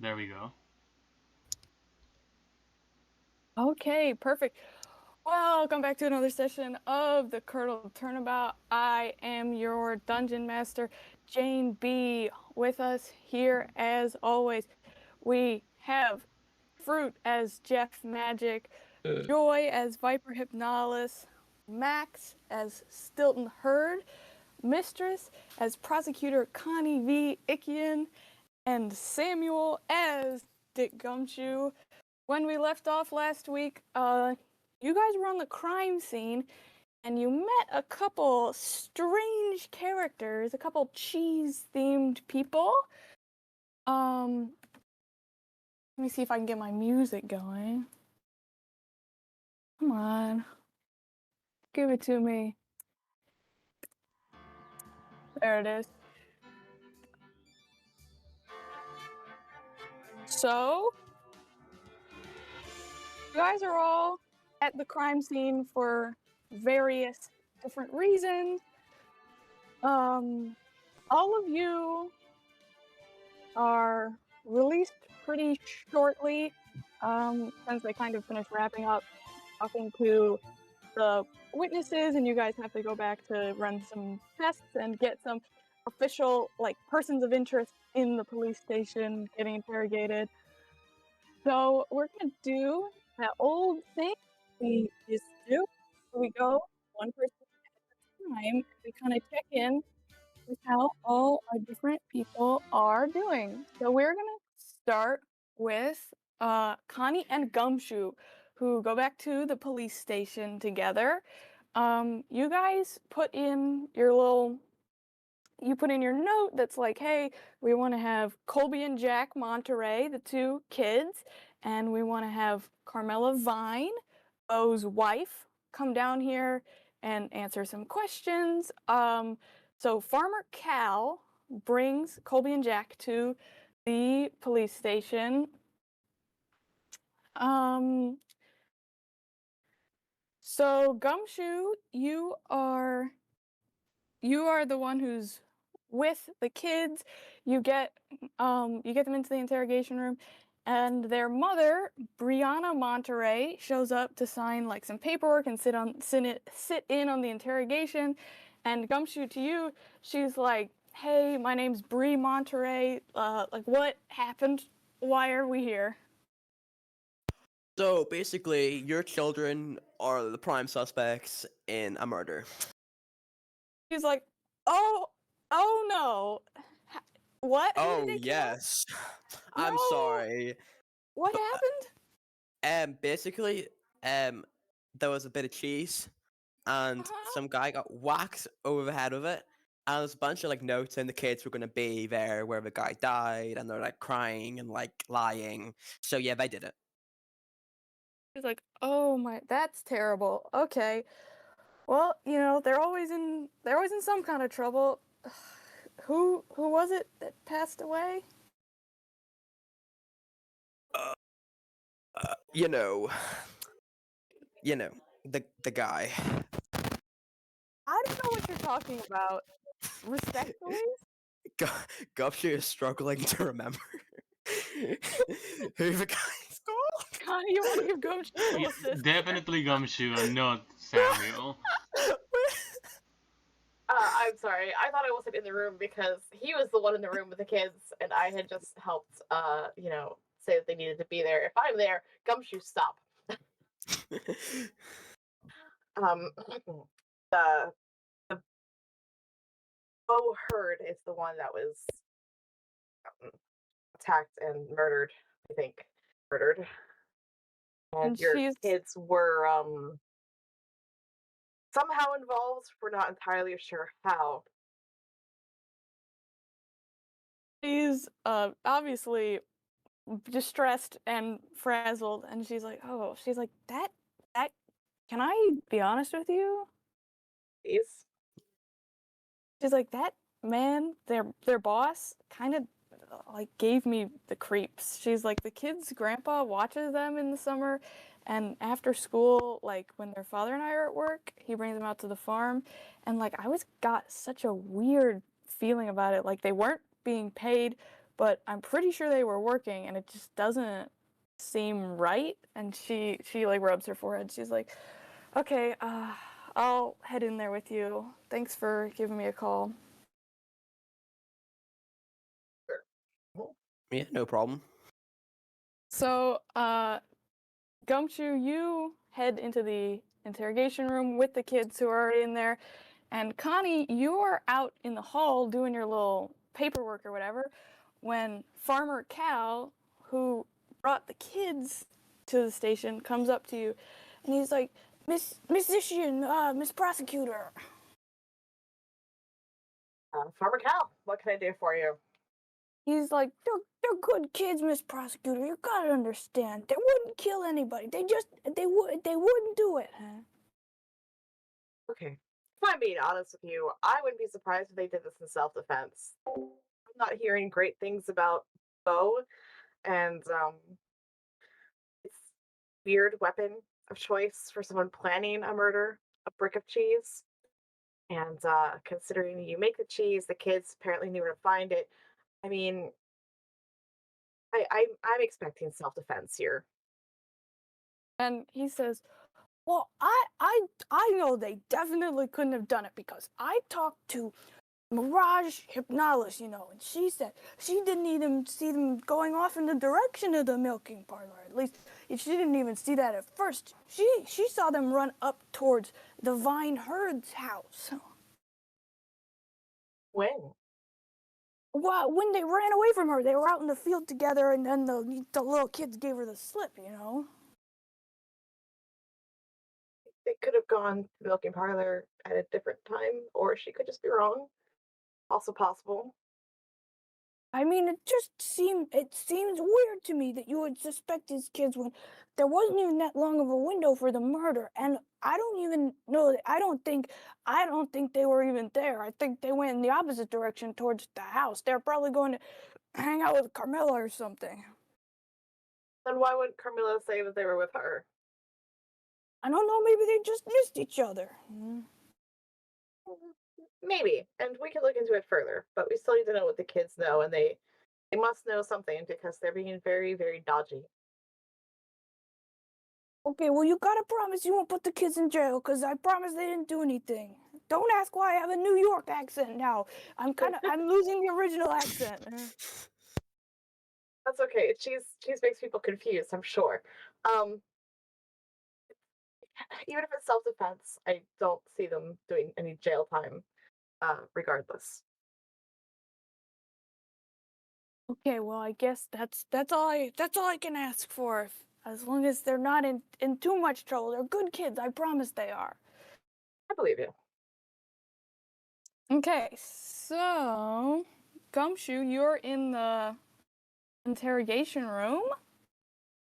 There we go. Okay, perfect. Welcome back to another session of the Curdled Turnabout. I am your Dungeon Master, Jane B. With us here, as always, we have Fruit as Jeff Magic, Joy as Viper Hypnalis, Max as Stilton Heard, Mistress as Prosecutor Connie V. Ikian, and Samuel as Dick Gumshoe. When we left off last week, you guys were on the crime scene and you met a couple strange characters, a couple cheese-themed people. Let me see if I can get my music going. Come on. Give it to me. There it is. So, you guys are all at the crime scene for various different reasons. All of you are released pretty shortly, since they kind of finished wrapping up talking to the witnesses, and you guys have to go back to run some tests and get some official, like, persons of interest in the police station getting interrogated. So we're gonna do that old thing we used to do. We go one person at a time. We kind of check in with how all our different people are doing. So we're gonna start with Connie and Gumshoe, who go back to the police station together. You guys put in your note that's like, hey, we want to have Colby and Jack Monterey, the two kids, and we want to have Carmela Vine, Bo's wife, come down here and answer some questions. So Farmer Cal brings Colby and Jack to the police station. So Gumshoe, you are the one who's with the kids. You get them into the interrogation room, and their mother, Brianna Monterey, shows up to sign like some paperwork and sit in on the interrogation. And Gumshoe, to you, she's like, "Hey, my name's Bree Monterey. Like, what happened? Why are we here?" So basically, your children are the prime suspects in a murder. She's like, "Oh no. What? Who Oh did they kill?" yes, I'm No. sorry. What happened? Basically, there was a bit of cheese, and some guy got whacked over the head with it. And there's a bunch of like notes, and the kids were gonna be there where the guy died, and they're like crying and like lying. So yeah, they did it. He's like, "Oh my, that's terrible. Okay. Well, they're always in some kind of trouble. Who was it that passed away?" You know, the guy. I don't know what you're talking about. Respectfully? Gupshy is struggling to remember who the guy's called. Connie, you want to give Gumshoe a little It's assist? definitely Gumshoe and not Samuel. I'm sorry. I thought I wasn't in the room because he was the one in the room with the kids, and I had just helped, say that they needed to be there. If I'm there, Gumshoe, stop. The Bo Heard is the one that was attacked and murdered. I think murdered, and your kids were somehow involved. We're not entirely sure how. She's obviously distressed and frazzled, and she's like, that can I be honest with you? Please. She's like, that man, their boss, kind of like gave me the creeps. She's like, the kids' grandpa watches them in the summer, and after school, like when their father and I are at work, he brings them out to the farm, and like I got such a weird feeling about it. Like they weren't being paid, but I'm pretty sure they were working, and it just doesn't seem right. And she like rubs her forehead. She's like, okay, I'll head in there with you. Thanks for giving me a call. Yeah, no problem. So, Gumshoe, you head into the interrogation room with the kids who are already in there. And Connie, you are out in the hall doing your little paperwork or whatever when Farmer Cal, who brought the kids to the station, comes up to you and he's like, Miss Prosecutor. Farmer Cal, what can I do for you? He's like, they're good kids, Miss Prosecutor. You gotta understand. They wouldn't kill anybody. They wouldn't do it. Huh? Okay. If I'm being honest with you, I wouldn't be surprised if they did this in self-defense. I'm not hearing great things about Bo, and it's weird weapon of choice for someone planning a murder, a brick of cheese. And considering you make the cheese, the kids apparently knew where to find it. I mean, I'm expecting self-defense here. And he says, well, I know they definitely couldn't have done it because I talked to Mirage HYPNALIS, and she said she didn't even see them going off in the direction of the milking parlor. At least she didn't even see that at first. She saw them run up towards the Vine Herd's house. When? Well, when they ran away from her, they were out in the field together, and then the little kids gave her the slip, They could have gone to the milking parlor at a different time, or she could just be wrong. Also possible. I mean, it seems weird to me that you would suspect these kids when there wasn't even that long of a window for the murder, and I don't even know. I don't think they were even there. I think they went in the opposite direction towards the house. They're probably going to hang out with Carmilla or something. Then why wouldn't Carmilla say that they were with her? I don't know. Maybe they just missed each other. Maybe, and we can look into it further, but we still need to know what the kids know, and they must know something because they're being very, very dodgy. Okay, well, you gotta promise you won't put the kids in jail, because I promise they didn't do anything. Don't ask why I have a New York accent now. I'm losing the original accent. That's okay. Cheese makes people confused, I'm sure. Even if it's self-defense, I don't see them doing any jail time, regardless. Okay, well, I guess that's all I can ask for. As long as they're not in too much trouble. They're good kids. I promise they are. I believe you. Okay, so Gumshoe, you're in the interrogation room.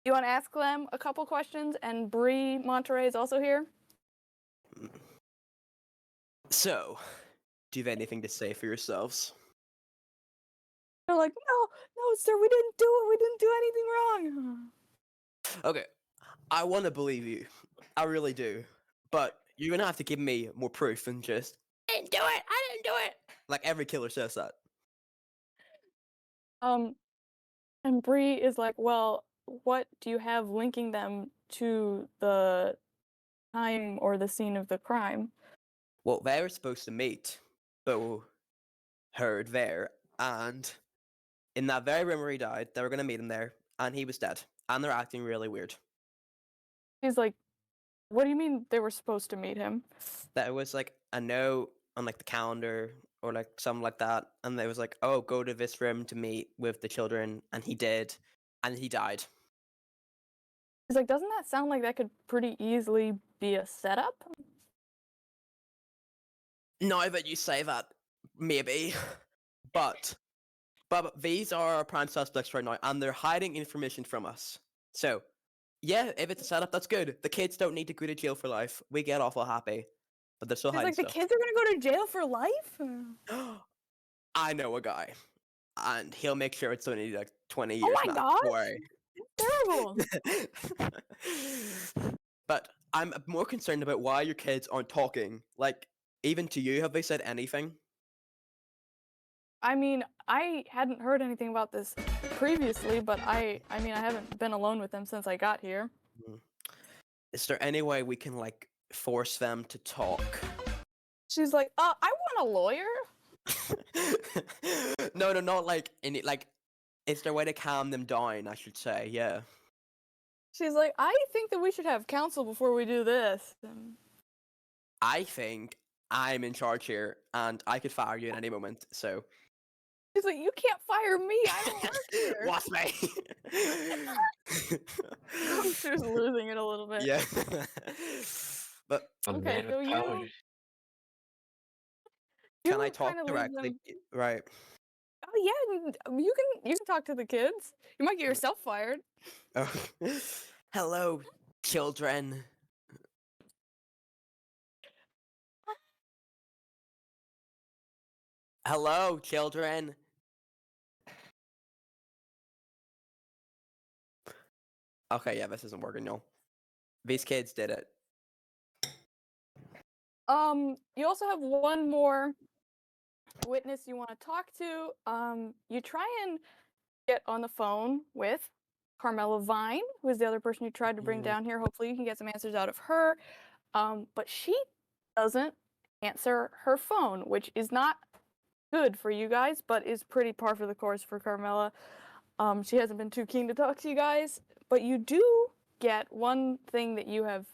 You want to ask them a couple questions, and Bree Monterey is also here. So, do you have anything to say for yourselves? They're like, no, sir, we didn't do it. We didn't do anything wrong. Okay, I want to believe you. I really do. But you're gonna have to give me more proof than just, I didn't do it. Like every killer says that. And Bree is like, well, what do you have linking them to the time or the scene of the crime? Well, they were supposed to meet, but heard there, and in that very room where he died, they were gonna meet him there, and he was dead, and they're acting really weird. He's like, what do you mean they were supposed to meet him? That was like a note on like the calendar or like something like that, and they was like, oh, go to this room to meet with the children, and he did, and he died. He's like, doesn't that sound like that could pretty easily be a setup? Now that you say that, maybe, but these are our prime suspects right now, and they're hiding information from us. So, yeah, if it's a setup, that's good. The kids don't need to go to jail for life. We get awful happy, but they're still He's hiding like, the stuff. kids are gonna go to jail for life? I know a guy, and he'll make sure it's only like 20 years. Oh my Don't gosh! worry. Terrible. But I'm more concerned about why your kids aren't talking. Like, even to you, have they said anything? I mean, I hadn't heard anything about this previously, but I mean, I haven't been alone with them since I got here. Mm. Is there any way we can like force them to talk? She's like, I want a lawyer. No, not like any like. Is there a way to calm them down? I should say, yeah. She's like, I think that we should have counsel before we do this. I think I'm in charge here, and I could fire you at any moment. So. She's like, you can't fire me. I don't work here. Watch me. She was losing it a little bit. Yeah. But Okay, so you can I talk kinda leave directly? them- Right. Oh yeah, you can talk to the kids. You might get yourself fired. Oh. Hello, children. Hello, children. Okay, yeah, this isn't working, no. These kids did it. You also have one more witness you want to talk to. You try and get on the phone with Carmela Vine, who is the other person you tried to bring down here. Hopefully you can get some answers out of her. But she doesn't answer her phone, which is not good for you guys, but is pretty par for the course for Carmela. She hasn't been too keen to talk to you guys, but you do get one thing that you have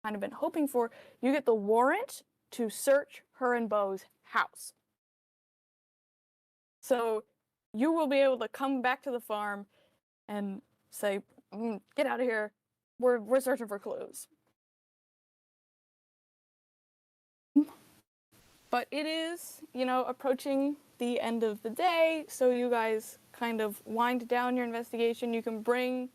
kind of been hoping for. You get the warrant to search her and Beau's house. So you will be able to come back to the farm and say, get out of here. We're searching for clues. But it is, approaching the end of the day, so you guys kind of wind down your investigation. You can bring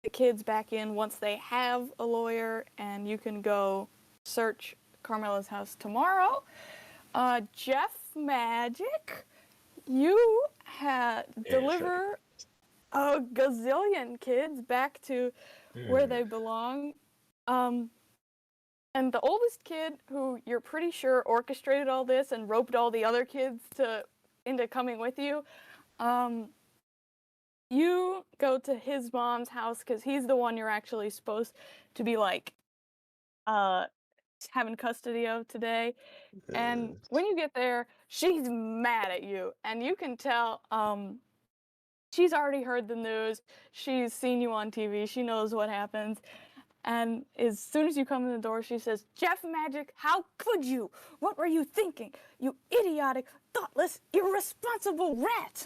the kids back in once they have a lawyer, and you can go search Carmela's house tomorrow. Jeff Magic, you deliver a gazillion kids back to where they belong. And the oldest kid, who you're pretty sure orchestrated all this and roped all the other kids into coming with you, you go to his mom's house because he's the one you're actually supposed to be like having custody of today. And when you get there, she's mad at you, and you can tell she's already heard the news. She's seen you on TV. She knows what happens. And as soon as you come in the door, she says, Jeff Magic, how could you? What were you thinking? You idiotic, thoughtless, irresponsible rat.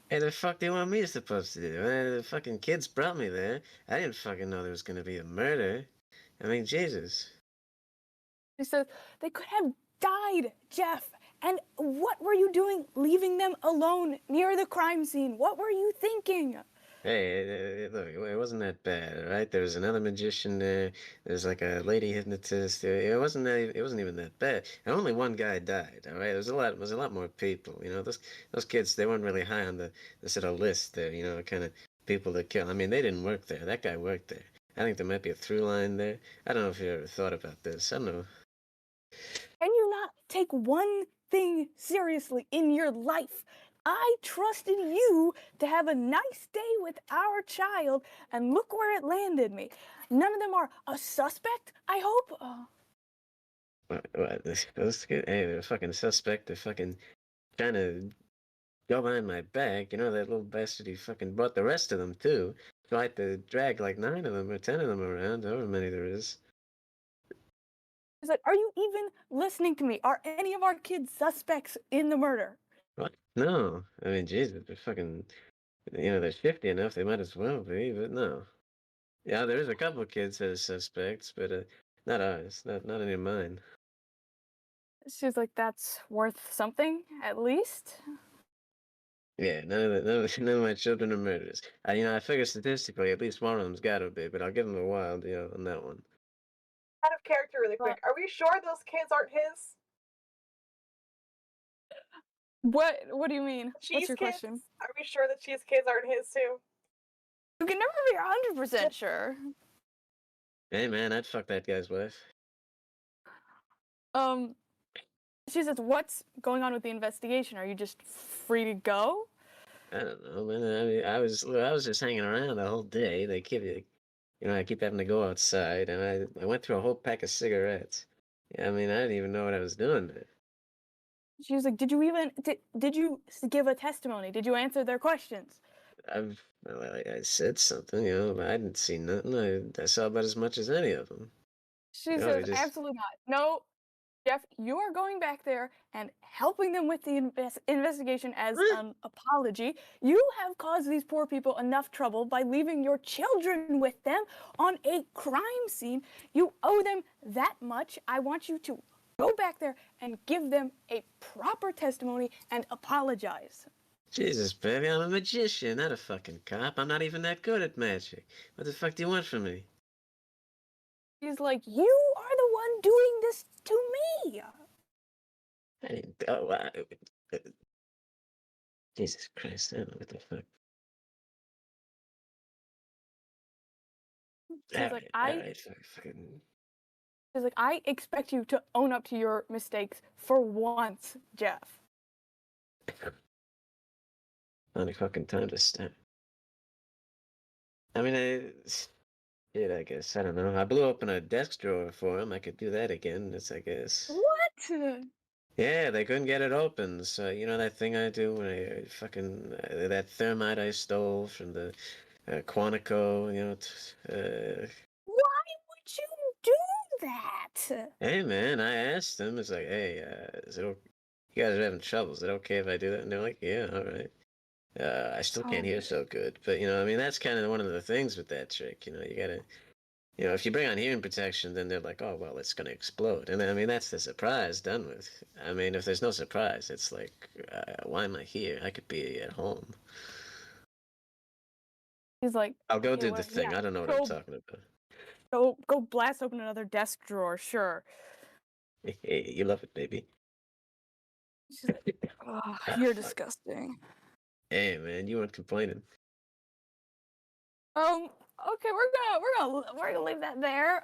Hey, the fuck do you want me supposed to do? The fucking kids brought me there. I didn't fucking know there was gonna be a murder. I mean, Jesus. She says, they could have died, Jeff. And what were you doing leaving them alone near the crime scene? What were you thinking? Hey, look, it wasn't that bad, all right? There was another magician there. There's like a lady hypnotist. It wasn't even that bad. And only one guy died, all right? There was a lot more people. Those kids, they weren't really high on the sort of list there. Kind of people to kill. I mean, they didn't work there. That guy worked there. I think there might be a through line there. I don't know if you ever thought about this. I don't know. Can you not take one thing seriously in your life? I trusted you to have a nice day with our child, and look where it landed me. None of them are a suspect, I hope? What? Those kids, hey, they're fucking suspect. They're fucking trying to go behind my back. That little bastard, he fucking brought the rest of them, too. So I had to drag like 9 of them or 10 of them around, however many there is. He's like, are you even listening to me? Are any of our kids suspects in the murder? What? No. I mean, Jesus, they're fucking, they're shifty enough, they might as well be, but no. Yeah, there's a couple of kids that are suspects, but not ours, not any of mine. She's like, that's worth something, at least. Yeah, none of my children are murderers. I figure statistically, at least one of them's gotta be, but I'll give him a while, on that one. Out of character, really quick. Are we sure those kids aren't his? What do you mean? Cheese What's your kids? question? Are we sure that cheese kids aren't his too? You can never be 100% sure. Hey man, I'd fuck that guy's wife. She says, what's going on with the investigation? Are you just free to go? I don't know, man. I mean, I was just hanging around the whole day. They keep I keep having to go outside, and I went through a whole pack of cigarettes. Yeah, I mean, I didn't even know what I was doing there. She was like, did you give a testimony? Did you answer their questions? I said something, but I didn't see nothing. I saw about as much as any of them. She No, says, they just absolutely not. No, Jeff, you are going back there and helping them with the investigation as an apology. You have caused these poor people enough trouble by leaving your children with them on a crime scene. You owe them that much. I want you to go back there and give them a proper testimony and apologize. Jesus, baby, I'm a magician, not a fucking cop. I'm not even that good at magic. What the fuck do you want from me? He's like, you are the one doing this to me. I didn't. Oh, Jesus Christ! I don't know what the fuck. She's like, I Fucking. She's like, I expect you to own up to your mistakes for once, Jeff. Only fucking time to start. I mean, I guess. I don't know. I blew open a desk drawer for him. I could do that again. I guess. What? Yeah, they couldn't get it open. So, you know that thing I do when I fucking. That thermite I stole from the Quantico, Why would you do that? Hey, man, I asked them. It's like, hey, you guys are having trouble. Is it okay if I do that? And they're like, yeah, all right. I still can't hear so good, but I mean, that's kind of one of the things with that trick. You gotta, if you bring on hearing protection, then they're like, oh well, it's gonna explode, and I mean, that's the surprise done with. I mean, if there's no surprise, it's like, why am I here? I could be at home. He's like, I'll go okay, do well, the thing. yeah, I don't know what I'm talking about. Go blast open another desk drawer, sure. Hey, you love it, baby. She's like, oh, you're disgusting. Hey, man, you weren't complaining. Okay, we're gonna leave that there.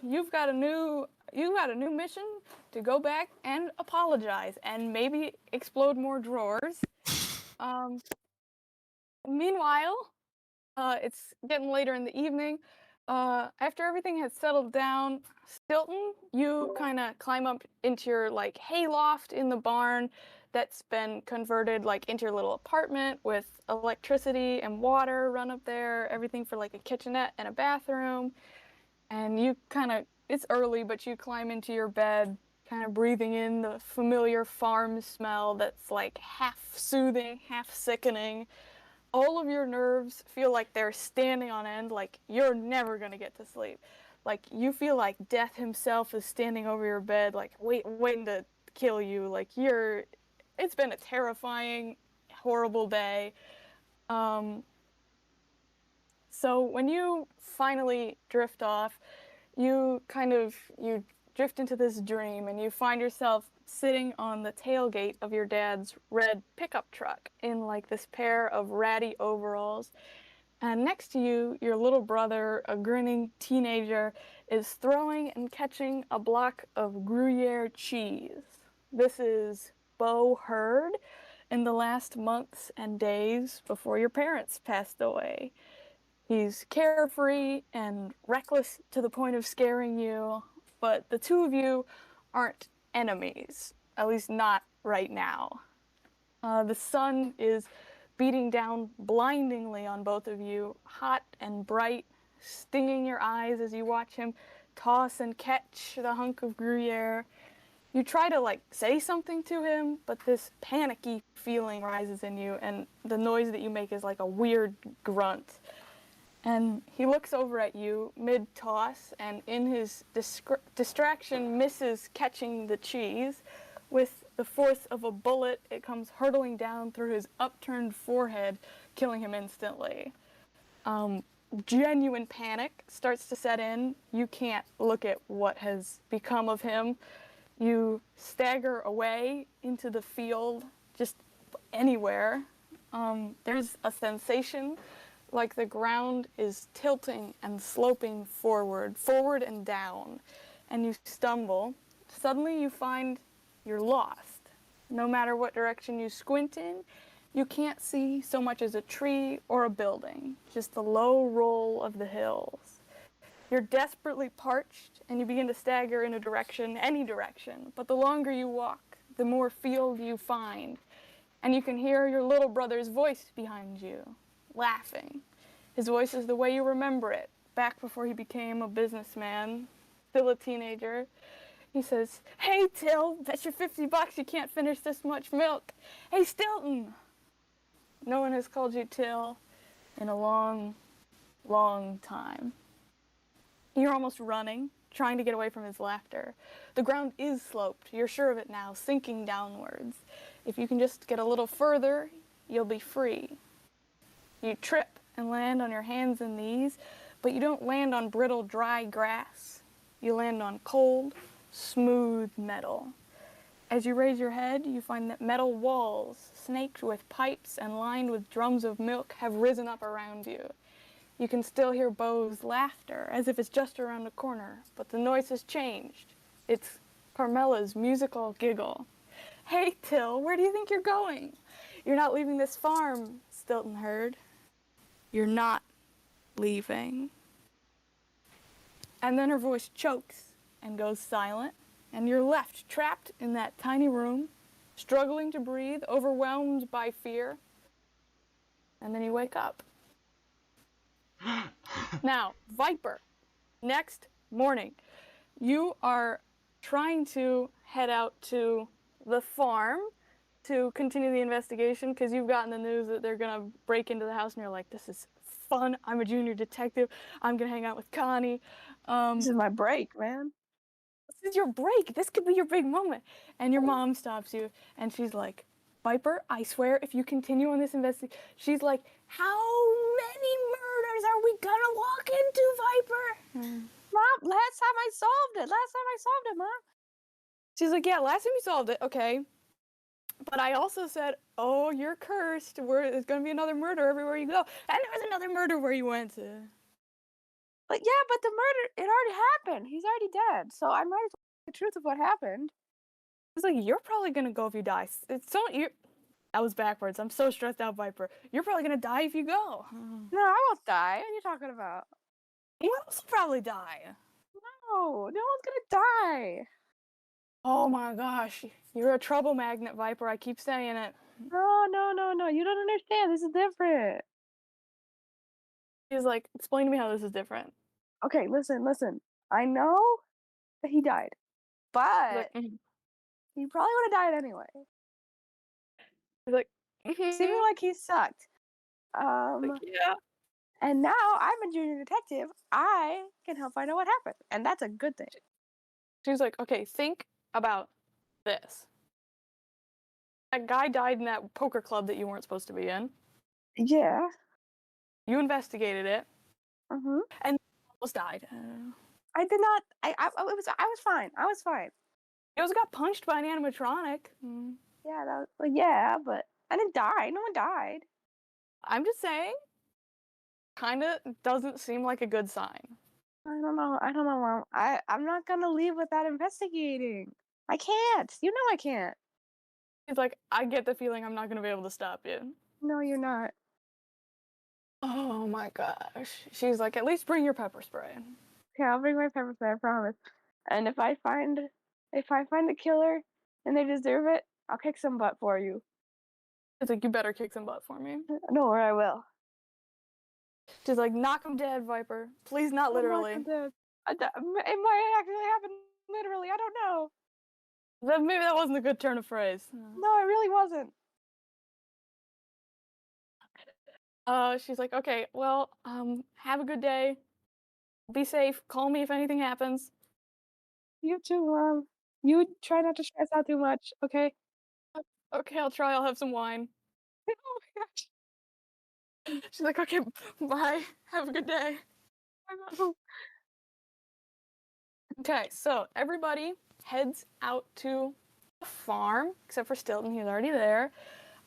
You've got a new mission to go back and apologize and maybe explode more drawers. Meanwhile, it's getting later in the evening. After everything has settled down, Stilton, you kind of climb up into your hayloft in the barn that's been converted into your little apartment with electricity and water run up there, everything for a kitchenette and a bathroom. And you it's early, but you climb into your bed, kind of breathing in the familiar farm smell that's half soothing, half sickening. All of your nerves feel like they're standing on end, like you're never gonna get to sleep. You feel like death himself is standing over your bed, waiting to kill you. It's been a terrifying, horrible day. So when you finally drift off, you drift into this dream and you find yourself sitting on the tailgate of your dad's red pickup truck in this pair of ratty overalls. And next to you, your little brother, a grinning teenager, is throwing and catching a block of Gruyere cheese. This is Beau Heard in the last months and days before your parents passed away. He's carefree and reckless to the point of scaring you, but the two of you aren't enemies, at least not right now. The sun is beating down blindingly on both of you, hot and bright, stinging your eyes as you watch him toss and catch the hunk of Gruyere. You try to say something to him, but this panicky feeling rises in you, and the noise that you make is like a weird grunt. And he looks over at you mid-toss, and in his distraction misses catching the cheese. With the force of a bullet, it comes hurtling down through his upturned forehead, killing him instantly. Genuine panic starts to set in. You can't look at what has become of him. You stagger away into the field, just anywhere. There's a sensation like the ground is tilting and sloping forward and down, and you stumble. Suddenly you find you're lost. No matter what direction you squint in, you can't see so much as a tree or a building, just the low roll of the hills. You're desperately parched, and you begin to stagger in a direction, any direction, but the longer you walk, the more field you find, and you can hear your little brother's voice behind you, laughing. His voice is the way you remember it, back before he became a businessman, still a teenager. He says, "Hey, Till, bet your $50 you can't finish this much milk. Hey, Stilton." No one has called you Till in a long, long time. You're almost running, trying to get away from his laughter. The ground is sloped, you're sure of it now, sinking downwards. If you can just get a little further, you'll be free. You trip and land on your hands and knees, but you don't land on brittle, dry grass. You land on cold, smooth metal. As you raise your head, you find that metal walls, snaked with pipes and lined with drums of milk, have risen up around you. You can still hear Beau's laughter, as if it's just around the corner, but the noise has changed. It's Carmela's musical giggle. "Hey, Till, where do you think you're going? You're not leaving this farm," Stilton heard. "You're not leaving." And then her voice chokes and goes silent, and you're left trapped in that tiny room, struggling to breathe, overwhelmed by fear. And then you wake up. Now, Viper, next morning, you are trying to head out to the farm to continue the investigation because you've gotten the news that they're going to break into the house and you're like, this is fun. I'm a junior detective. I'm going to hang out with Connie. This is my break, man. This is your break. This could be your big moment. And your mom stops you and she's like, "Viper, I swear if you continue on this investigation," she's like, "How many murders are we gonna walk into, Viper?" Mom, last time I solved it, Mom. She's like, "Yeah, last time you solved it, okay. But I also said, oh, you're cursed. There's gonna be another murder everywhere you go. And there was another murder where you went to." But yeah, but the murder, it already happened. He's already dead. So I might as well tell the truth of what happened. It's like, you're probably gonna go if you die. It's so that was backwards. I'm so stressed out, Viper. You're probably gonna die if you go. No, I won't die. What are you talking about? You also probably die. No, no one's gonna die. Oh my gosh, you're a trouble magnet, Viper. I keep saying it. No, no, no, no. You don't understand. This is different. He's like, explain to me how this is different. Okay, listen. I know that he died, He's but like, he probably would have died anyway. He's like, Seeming like he sucked. like, yeah. And now I'm a junior detective. I can help find out what happened, and that's a good thing. She's like, okay, think about this. That guy died in that poker club that you weren't supposed to be in. Yeah. You investigated it. Mhm. And almost died. I did not. I was fine. I was fine. You also got punched by an animatronic. Yeah, yeah, but I didn't die. No one died. I'm just saying, kinda doesn't seem like a good sign. I don't know, Mom. I'm not gonna leave without investigating. I can't. You know I can't. He's like, I get the feeling I'm not gonna be able to stop you. No, you're not. Oh my gosh. She's like, at least bring your pepper spray. Okay, I'll bring my pepper spray, I promise. And if I find the killer and they deserve it, I'll kick some butt for you. It's like, you better kick some butt for me. No, or I will. She's like, knock him dead, Viper. Please, not literally. It might actually happen literally. I don't know. Maybe that wasn't a good turn of phrase. No, it really wasn't. She's like, okay, well, have a good day. Be safe. Call me if anything happens. You too, Mom. You try not to stress out too much, okay? Okay, I'll try. I'll have some wine. Oh my gosh. She's like, okay, bye. Have a good day. Okay, so everybody heads out to the farm, except for Stilton. He's already there.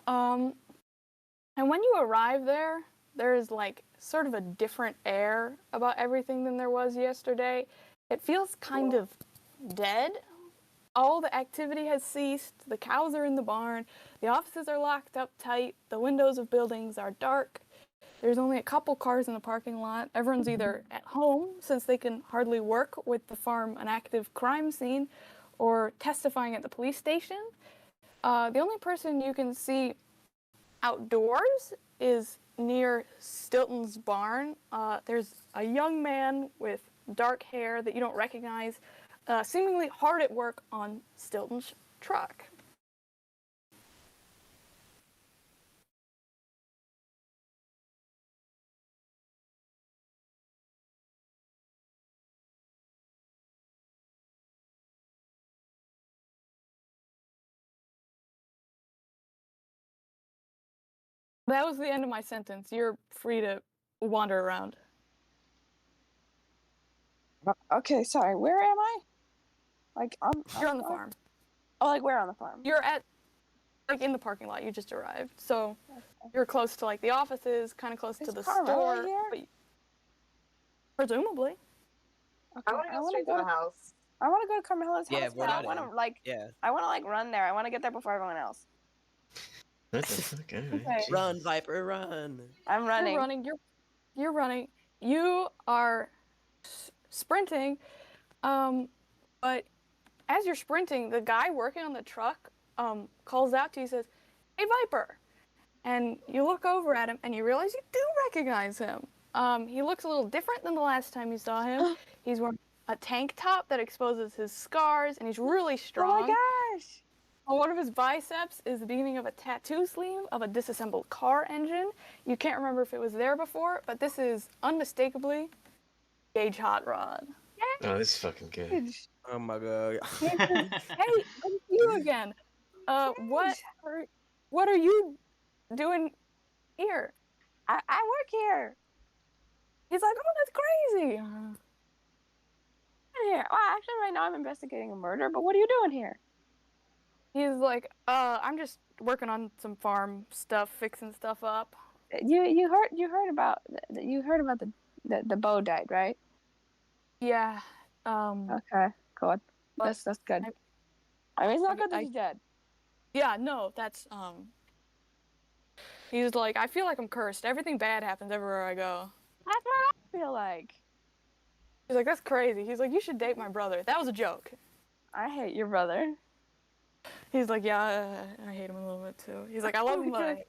And when you arrive there, there's like sort of a different air about everything than there was yesterday. It feels kind of dead. all the activity has ceased. The cows are in the barn. The offices are locked up tight. The windows of buildings are dark. There's only a couple cars in the parking lot. Everyone's either at home, since they can hardly work with the farm an active crime scene, or testifying at the police station. The only person you can see outdoors is near Stilton's barn. There's a young man with dark hair that you don't recognize, seemingly hard at work on Stilton's truck. That was the end of my sentence. You're free to wander around. Okay, sorry. Where am I? Like You're on the farm. Oh, like where on the farm? You're at, like, in the parking lot. You just arrived. So you're close to, like, the offices, kind of close to the Carmela store. here? But presumably. Okay, I want to go straight to the house. I want to go to Carmela's Yeah, house, we're but I not want in. to like Yeah. I want to like run there. I want to get there before everyone else. What the fuck? All right, Okay. Jesus. Run, Viper, run. I'm running. You're running. You're running. You are sprinting. But as you're sprinting, the guy working on the truck calls out to you, says, "Hey, Viper." And you look over at him and you realize you do recognize him. He looks a little different than the last time you saw him. He's wearing a tank top that exposes his scars, and he's really strong. Oh my gosh! On one of his biceps is the beginning of a tattoo sleeve of a disassembled car engine. You can't remember if it was there before, but this is unmistakably Gage Hot Rod. Oh, this is fucking good. Oh my god. Hey, good to see you again. What are you doing here? I work here. He's like, "Oh, that's crazy." Here. Well, actually, right now I'm investigating a murder. But what are you doing here? He's like, "I'm just working on some farm stuff, fixing stuff up." You heard about the bow died, right? Yeah. Okay, cool. That's good. I mean, it's not good that he's dead. Yeah, no, that's He's like, "I feel like I'm cursed. Everything bad happens everywhere I go." That's what I feel like. He's like, "That's crazy." He's like, "You should date my brother." That was a joke. I hate your brother. He's like, "Yeah, I hate him a little bit too." He's like, "I love him, but I hate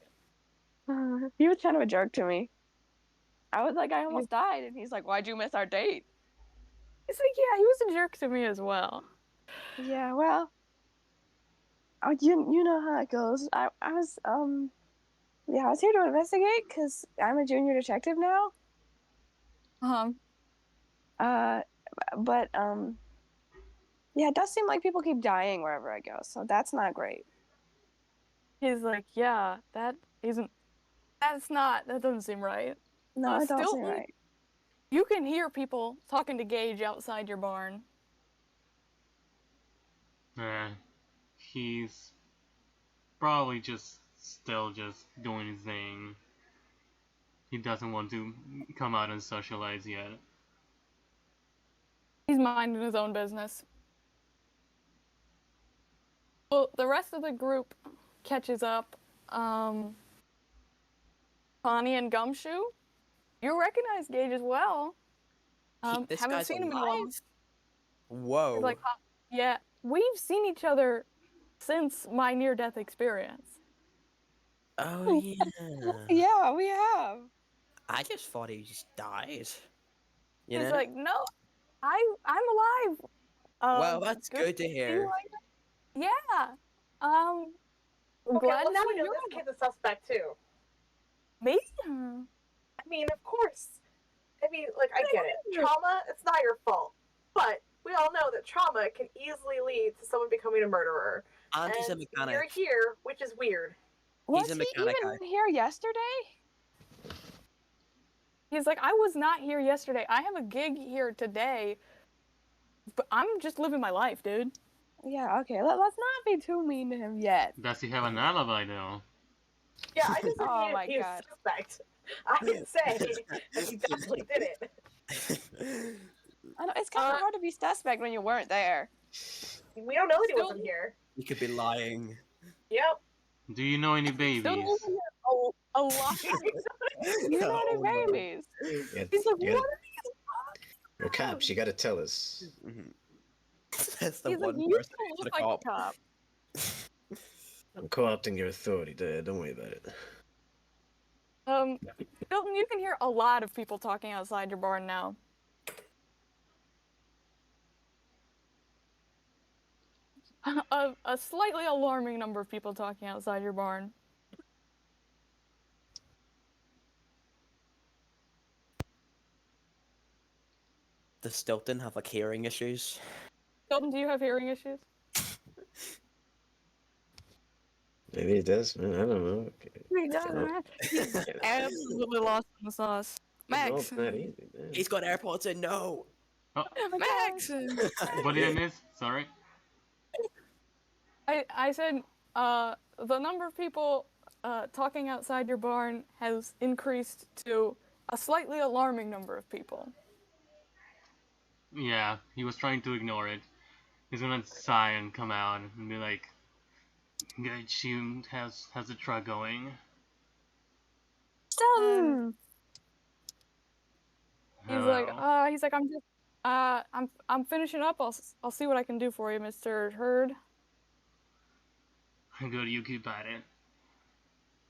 him." He was kind of a jerk to me. I was like, I almost died, and he's like, "Why'd you miss our date?" He's like, "Yeah, he was a jerk to me as well." Yeah, well, you know how it goes. I was I was here to investigate because I'm a junior detective now. But yeah, it does seem like people keep dying wherever I go, so that's not great. He's like, "Yeah, that doesn't seem right." No, it don't seem Stilton, right. you can hear people talking to Gage outside your barn. He's probably still just doing his thing. He doesn't want to come out and socialize yet. He's minding his own business. Well, the rest of the group catches up. Connie and Gumshoe, you recognize Gage as well. This Haven't guy's seen him in a while. alive? Whoa. He's like, "Yeah, we've seen each other since my near-death experience." Oh yeah. Yeah, we have. I just thought he just died. You He's know? like, "No, I'm alive." Well, that's good to see you hear. later. Yeah. Okay, Glad well, now to we see know you. this kid's a suspect too. Me? I mean, of course. I mean, like, I get it. Trauma, it's not your fault. But we all know that trauma can easily lead to someone becoming a murderer. And he's a And mechanic. you're here, which is weird. Was a he mechanic even guy. here yesterday? He's like, "I was not here yesterday. I have a gig here today. But I'm just living my life, dude." Yeah, okay. Let's not be too mean to him yet. Does he have an alibi though? Yeah, I just said Oh my he's a God. suspect. I didn't say that he definitely did it. I know it's kind of hard to be suspect when you weren't there. We don't know that he Still- wasn't here. You could be lying. Yep. Do you know any Still babies? doesn't hear a lot. You know Oh, any no. babies? He's like, you what? gotta, We're cops. You gotta tell us. Mhm. That's the He's like, one you person don't who's look a like cop. a cop. I'm co-opting your authority, Dad. Don't worry about it. Stilton, you can hear a lot of people talking outside your barn now. A slightly alarming number of people talking outside your barn. Does Stilton have like hearing issues? Stilton, do you have hearing issues? Maybe it does, man. I don't know. He doesn't. He's absolutely lost in the sauce. No, Max. it's not easy, man. He's got AirPods in. No. Max. What did I miss? Sorry. I said the number of people talking outside your barn has increased to a slightly alarming number of people. Yeah, he was trying to ignore it. He's gonna sigh and come out and be like, "Good, she has the truck going." Stilton! He's like, I'm just, I'm finishing up. I'll see what I can do for you, Mr. Heard. Good, you keep at it.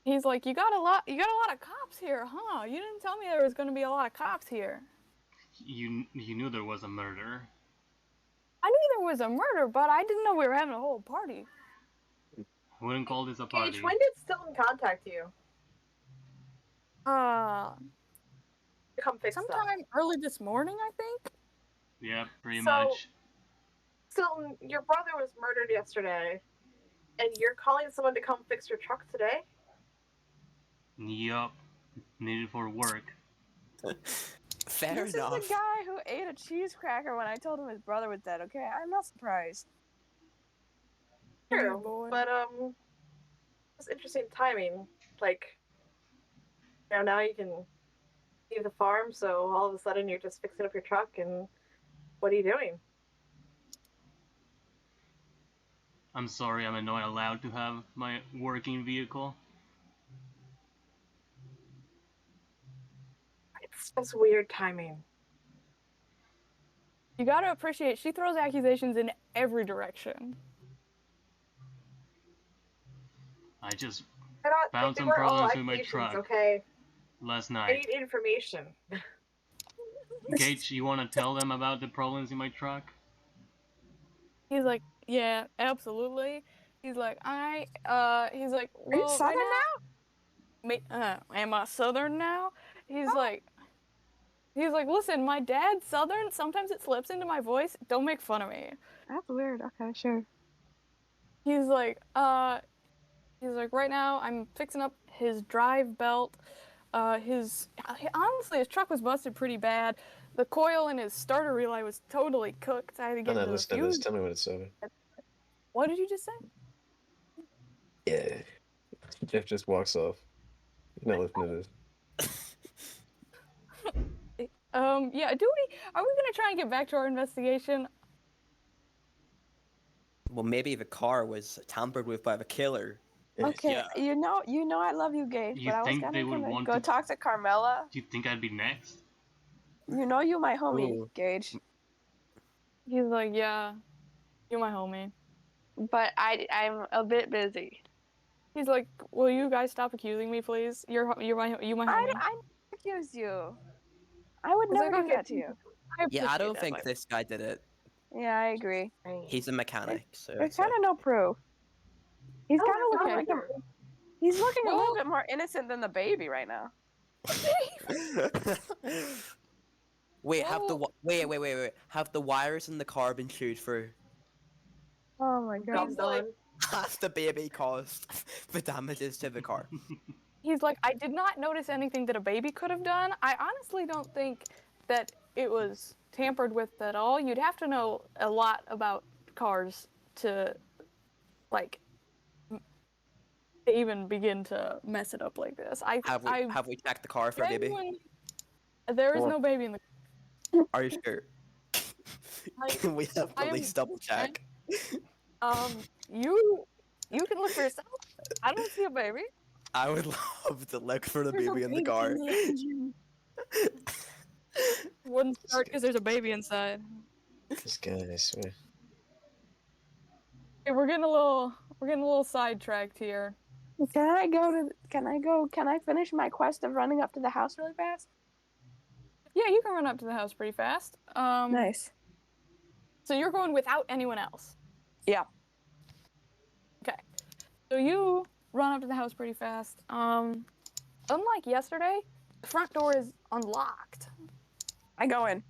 He's like, you got a lot of cops here, huh? You didn't tell me there was gonna be a lot of cops here. You knew there was a murder. I knew there was a murder, but I didn't know we were having a whole party. I wouldn't call this a party. Gage, when did Stilton contact you Uh, to come fix stuff? sometime early this morning, I think. Yeah, pretty So- much. Stilton, your brother was murdered yesterday, and you're calling someone to come fix your truck today? Yup. Needed for work. Fair This enough. is the guy who ate a cheese cracker when I told him his brother was dead, okay? I'm not surprised. True, boy. but it's interesting timing. Like, now you can leave the farm, so all of a sudden you're just fixing up your truck, and what are you doing? I'm sorry, I'm not allowed to have my working vehicle. It's just weird timing. You gotta appreciate she throws accusations in every direction. I just They Found some were all problems with my accusations, truck. okay? last I night. need information. Gage, you want to tell them about the problems in my truck? He's like, yeah, absolutely. He's like, he's like, Are you well, Southern am I Southern now? He's like, listen, my dad's Southern. Sometimes it slips into my voice. Don't make fun of me. That's weird. Okay, sure. He's like, right now I'm fixing up his drive belt. Honestly, his truck was busted pretty bad. The coil in his starter relay was totally cooked. I had to I'm get not into the listening to this. fuse. Tell me when it's over. What did you just say? Yeah. Jeff just walks off. You're not listening to this. Yeah, are we gonna try and get back to our investigation? Well, maybe the car was tampered with by the killer. Okay, Yeah. you know I love you, Gage, You but I was think they gonna would want go to- talk to Carmela. Do you think I'd be next? You know you my homie, Ooh. Gage. He's like, yeah, you're my homie. But I'm a bit busy. He's like, will you guys stop accusing me, please? You're my homie. I accuse you. I would Is never that do okay? that to you. Yeah, I appreciate don't that, think but- this guy did it. Yeah, I agree. He's a mechanic, so. There's it's kind of no proof. He's Oh, kind of looking okay. like he's looking a little Well- bit more innocent than the baby right now. Wait, Well- wait. Have the wires in the car been chewed through? Oh my Job's god. done. Has the baby caused the damages to the car? He's like, I did not notice anything that a baby could have done. I honestly don't think that it was tampered with at all. You'd have to know a lot about cars to, like, to even begin to mess it up like this. Have we checked the car for a baby? genuinely- There is Or- no baby in the. Are you sure? I- Can we have I am- police double check? You can look for yourself. I don't see a baby. I would love to look for the There's a baby in the baby car. in the engine. Wouldn't start because there's a baby inside. This guy, I swear. Okay, we're getting a little sidetracked here. Can I finish my quest of running up to the house really fast? Yeah, you can run up to the house pretty fast. Nice. So you're going without anyone else. Yeah. Okay. So you run up to the house pretty fast. Unlike yesterday, the front door is unlocked. I go in.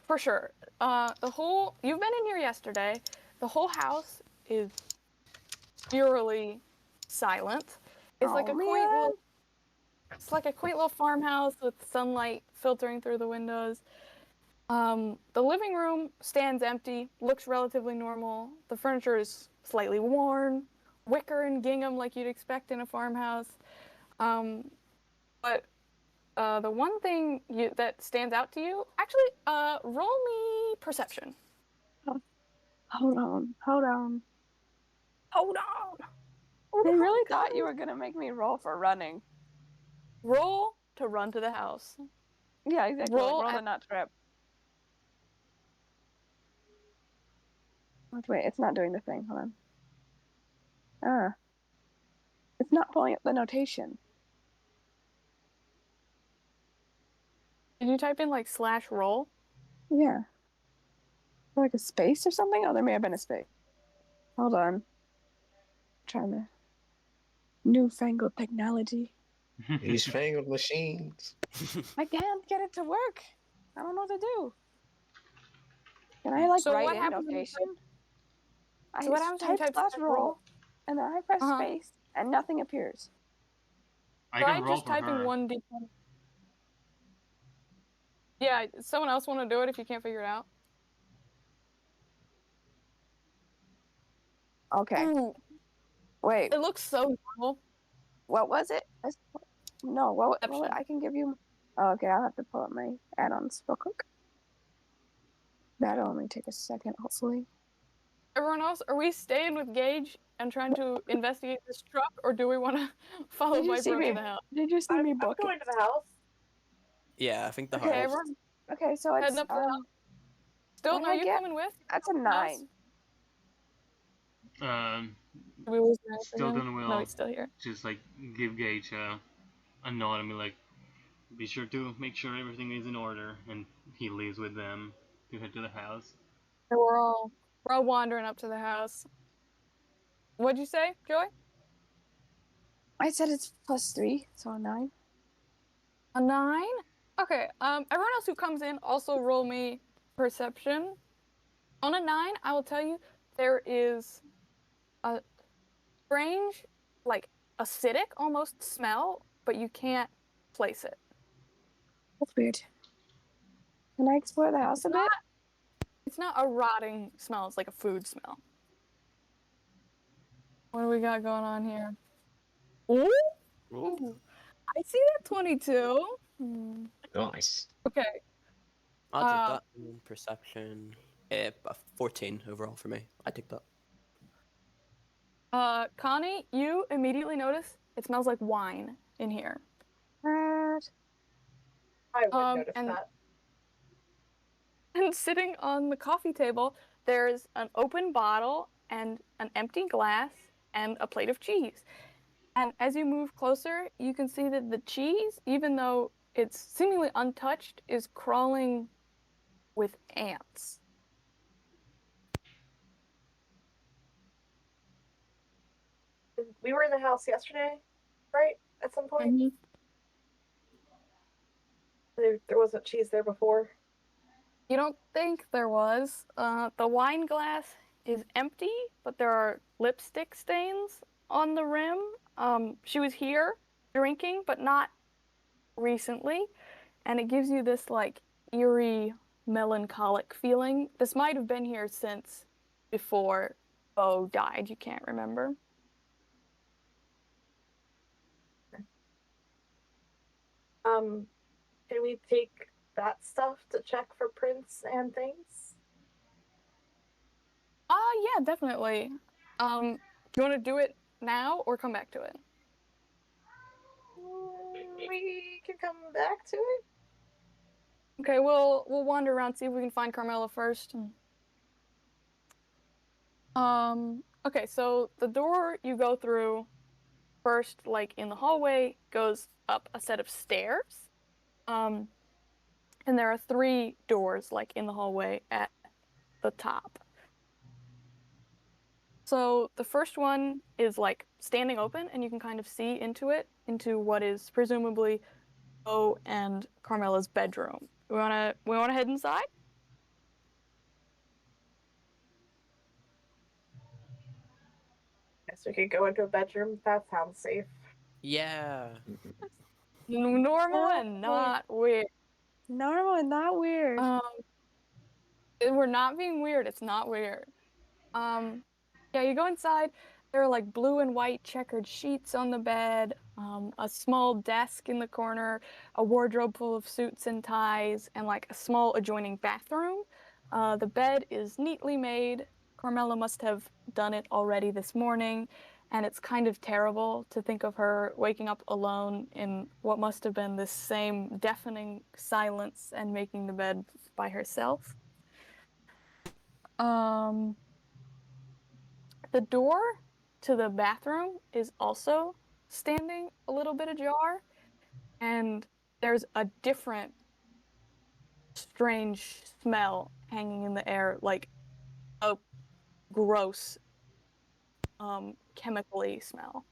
For sure. You've been in here yesterday. The whole house is eerily silent. It's like a quaint little It's like a quaint little farmhouse with sunlight filtering through the windows. The living room stands empty, looks relatively normal. The furniture is slightly worn, wicker and gingham like you'd expect in a farmhouse. But the one thing that stands out to you, actually, roll me perception. Hold on. Hold on. I really thought you were gonna make me roll for running. Roll to run to the house. Yeah, exactly. Roll Roll to not trip. Wait, it's not doing the thing. Hold on. It's not pulling up the notation. Did you type in like /roll? Yeah. Like a space or something? Oh, there may have been a space. Hold on. Trying to newfangled technology. These fangled machines. I can't get it to work. I don't know what to do. Can I So write what in happens when you notation? So what happens when you type type /roll, and then I press Uh-huh. space, and nothing appears. I Try can roll just for typing her. 1d20. Yeah, someone else want to do it if you can't figure it out? Okay. Ooh, Wait. it looks so normal. What was it? No. What Perception. I can give you? Oh, okay, I'll have to pull up my add-ons real quick. That'll only take a second, hopefully. Everyone else, are we staying with Gage and trying to investigate this truck, or do we want to follow Did you see Viper up me? to the house? Did you see me I'm book going it? to the house. Yeah, I think the Okay, house. everyone Okay, so heading it's up to the house. Stilton, what are did I you get? coming with? That's a House? 9. Did we lose him? Stilton No, will he's still here. just like give Gage a nod and be like, be sure to make sure everything is in order, and he leaves with them to head to the house. So we're all wandering up to the house. What'd you say, Joy? I said it's +3, so a 9. A 9? Okay, everyone else who comes in also roll me perception. On a 9, I will tell you there is a strange, like acidic almost smell, but you can't place it. That's weird. Can I explore the house a bit? It's not a rotting smell, it's like a food smell. What do we got going on here? Ooh! Ooh. I see that 22. Nice. Okay. I'll take that. Perception. 14 overall for me. I take that. Connie, you immediately notice it smells like wine in here. What? I would notice that. And sitting on the coffee table, there's an open bottle and an empty glass and a plate of cheese. And as you move closer, you can see that the cheese, even though it's seemingly untouched, is crawling with ants. We were in the house yesterday, right? At some point. Mm-hmm. There wasn't cheese there before. You don't think there was. The wine glass is empty, but there are lipstick stains on the rim. She was here drinking, but not recently, and it gives you this like eerie, melancholic feeling. This might have been here since before Bo died. You can't remember. Can we take that stuff to check for prints and things? Yeah, definitely. Do you want to do it now or come back to it? We can come back to it. Okay, we'll wander around, see if we can find Carmela first. Okay, so the door you go through first, like in the hallway, goes up a set of stairs. And there are 3 doors, like in the hallway at the top. So the first one is like standing open, and you can kind of see into it, into what is presumably Bo and Carmela's bedroom. We wanna head inside? Guess we could go into a bedroom. That sounds safe. Yeah. Normal and not weird. Normal and not weird. We're not being weird. It's not weird. Yeah, you go inside. There are like blue and white checkered sheets on the bed, a small desk in the corner, a wardrobe full of suits and ties, and like a small adjoining bathroom. The bed is neatly made. Carmela must have done it already this morning, and it's kind of terrible to think of her waking up alone in what must have been this same deafening silence and making the bed by herself. The door to the bathroom is also standing a little bit ajar, and there's a different strange smell hanging in the air, like a gross, chemically smell.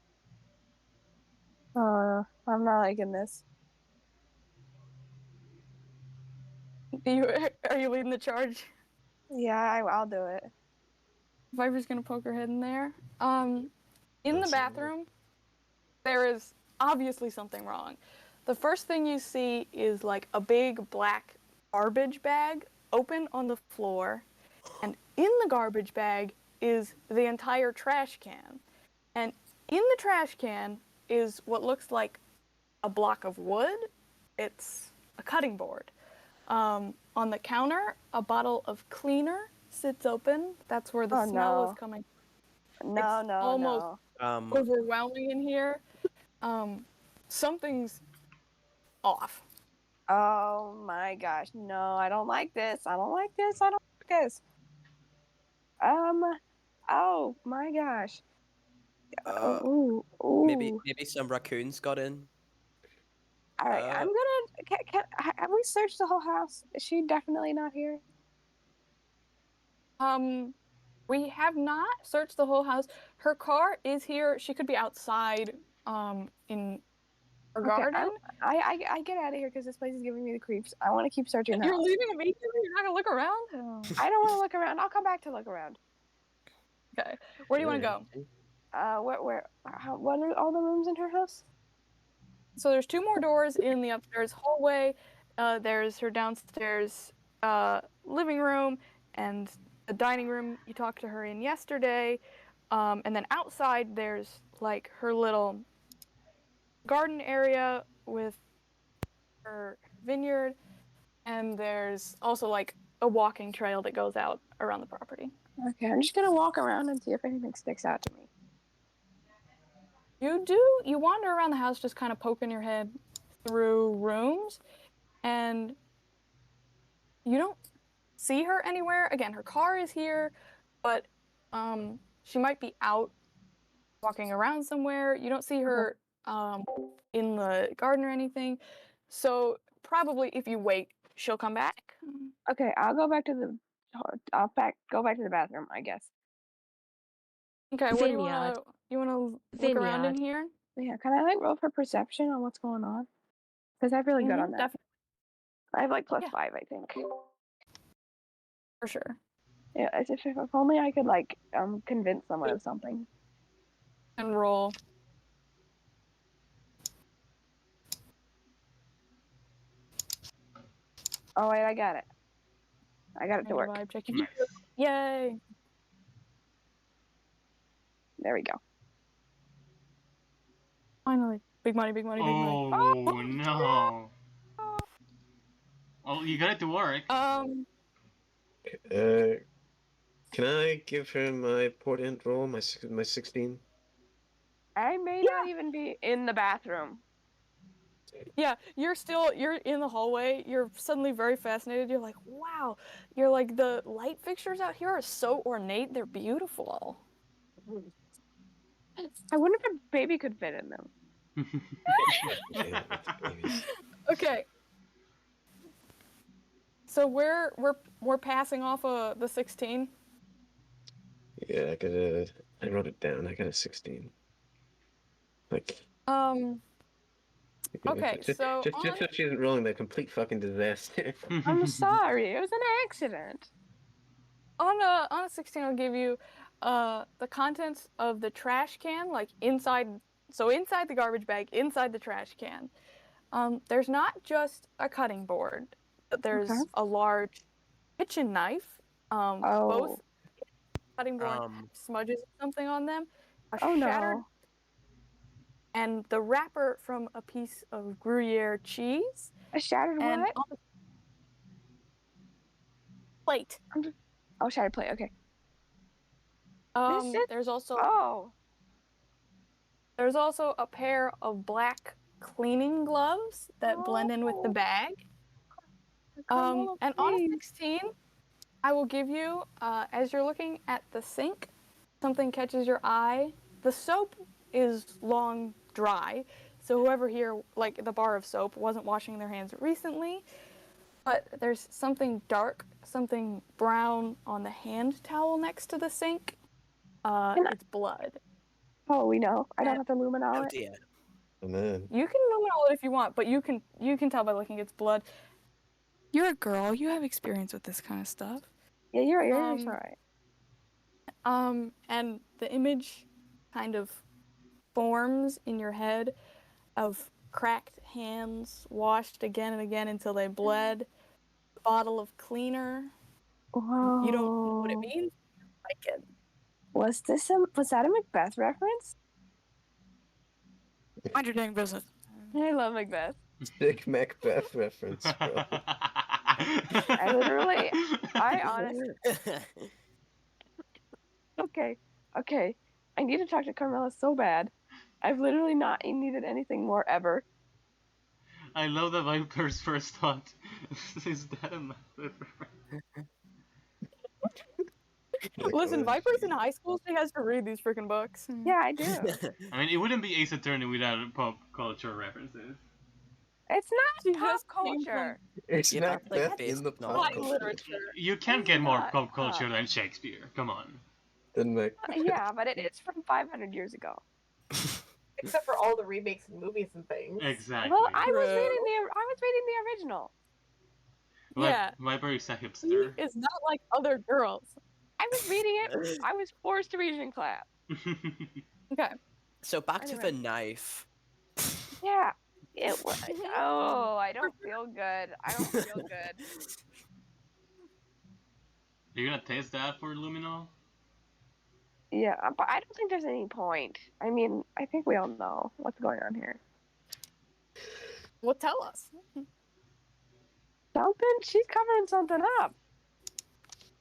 I'm not liking this. Are you leading the charge? Yeah, I'll do it. Viper's gonna poke her head in there. In the That's all right. bathroom, there is obviously something wrong. The first thing you see is like a big black garbage bag open on the floor, and in the garbage bag is the entire trash can. And in the trash can is what looks like a block of wood. It's a cutting board. On the counter, a bottle of cleaner sits open. That's where the smell is coming. No, It's no, almost no. overwhelming in here. Something's off. Oh my gosh, no, I don't like this. I don't like this. I don't like this. Oh my gosh. Ooh, ooh. Maybe some raccoons got in. All right, I'm gonna. Have we searched the whole house? Is she definitely not here? We have not searched the whole house. Her car is here. She could be outside, in her garden. I get out of here because this place is giving me the creeps. I want to keep searching the You're house. leaving immediately? You're not gonna look around? Oh. I don't want to look around. I'll come back to look around. Okay. Where do you want to go? What are all the rooms in her house? So there's 2 more doors in the upstairs hallway. There's her downstairs living room and the dining room you talked to her in yesterday. And then outside there's like her little garden area with her vineyard, and there's also like a walking trail that goes out around the property. Okay, I'm just gonna walk around and see if anything sticks out to me. You wander around the house just kind of poking your head through rooms, and you don't see her anywhere. Again, her car is here, but she might be out walking around somewhere. You don't see her in the garden or anything. So probably if you wait, she'll come back. Okay, I'll go back to the. Go back to the bathroom, I guess. Okay, what do you wanna look around in here? Yeah, can I like roll for perception on what's going on? Because I'm really good on that. Definitely, I have like +5, Yeah. I think. for sure. Yeah, if only I could like convince someone of something. And roll. Oh wait, I got it. I got it to Make a work. vibe check. Nice. Yay! There we go. Finally, big money, big money, big money. Oh no. Oh, you got it to work. Uh, Can I give her my portent roll, my 16? I may not even be in the bathroom. Yeah, you're in the hallway. You're suddenly very fascinated. You're like, wow. You're like, the light fixtures out here are so ornate. They're beautiful. I wonder if a baby could fit in them. Yeah, with the babies. Okay. So we're passing off the 16. Yeah, I wrote it down. I got a 16. Like, Okay, so just on, so she isn't rolling that complete fucking disaster. I'm sorry, it was an accident. on a 16, I'll give you the contents of the trash can, like inside the garbage bag, inside the trash can. There's not just a cutting board, but there's Okay. a large kitchen knife. Both Oh. cutting board have smudges of something on them. A Oh shattered no. and the wrapper from a piece of Gruyere cheese. A shattered And what? on the plate. Oh, shattered plate. Okay. There's also Oh. there's also a pair of black cleaning gloves that blend in with the Oh. bag. Carmela, And on a please. 16, I will give you, as you're looking at the sink, something catches your eye. The soap is long dry, so whoever here, like the bar of soap, wasn't washing their hands recently. But there's something dark, something brown on the hand towel next to the sink. It's blood. Oh, we know. I don't have to luminol Oh it. dear. Oh man. You can luminol it if you want, but you can tell by looking it's blood. You're a girl. You have experience with this kind of stuff. Yeah, you're right. You're right. And the image kind of forms in your head of cracked hands washed again and again until they bled. A bottle of cleaner. Whoa. You don't know what it means. You like it. Was that a Macbeth reference? Mind your dang business. I love Macbeth. Sick Macbeth reference, bro. I honestly. Okay. I need to talk to Carmela so bad. I've literally not needed anything more ever. I love that Viper's first thought. Is that a Macbeth reference? Listen, Viper's in high school. She has to read these freaking books. Yeah, I do. I mean, it wouldn't be Ace Attorney without pop culture references. It's She not pop has named culture. It's Yeah, that's like Macbeth basic in the pop knowledge. culture. literature. You can't get more Not pop culture pop. than Shakespeare. Come on. Then Macbeth. Yeah, but it's from 500 years ago. Except for all the remakes and movies and things. Exactly. Well, I was True. reading the original. Yeah. Viper is a He hipster. is not like other girls. I was reading it. I was forced to read it in class. Okay. So back to the Anyway. knife. Yeah. It was. Oh, I don't feel good. I don't feel good. You're gonna taste that for luminol? Yeah, but I don't think there's any point. I mean, I think we all know what's going on here. Well, tell us. Something? She's covering something up.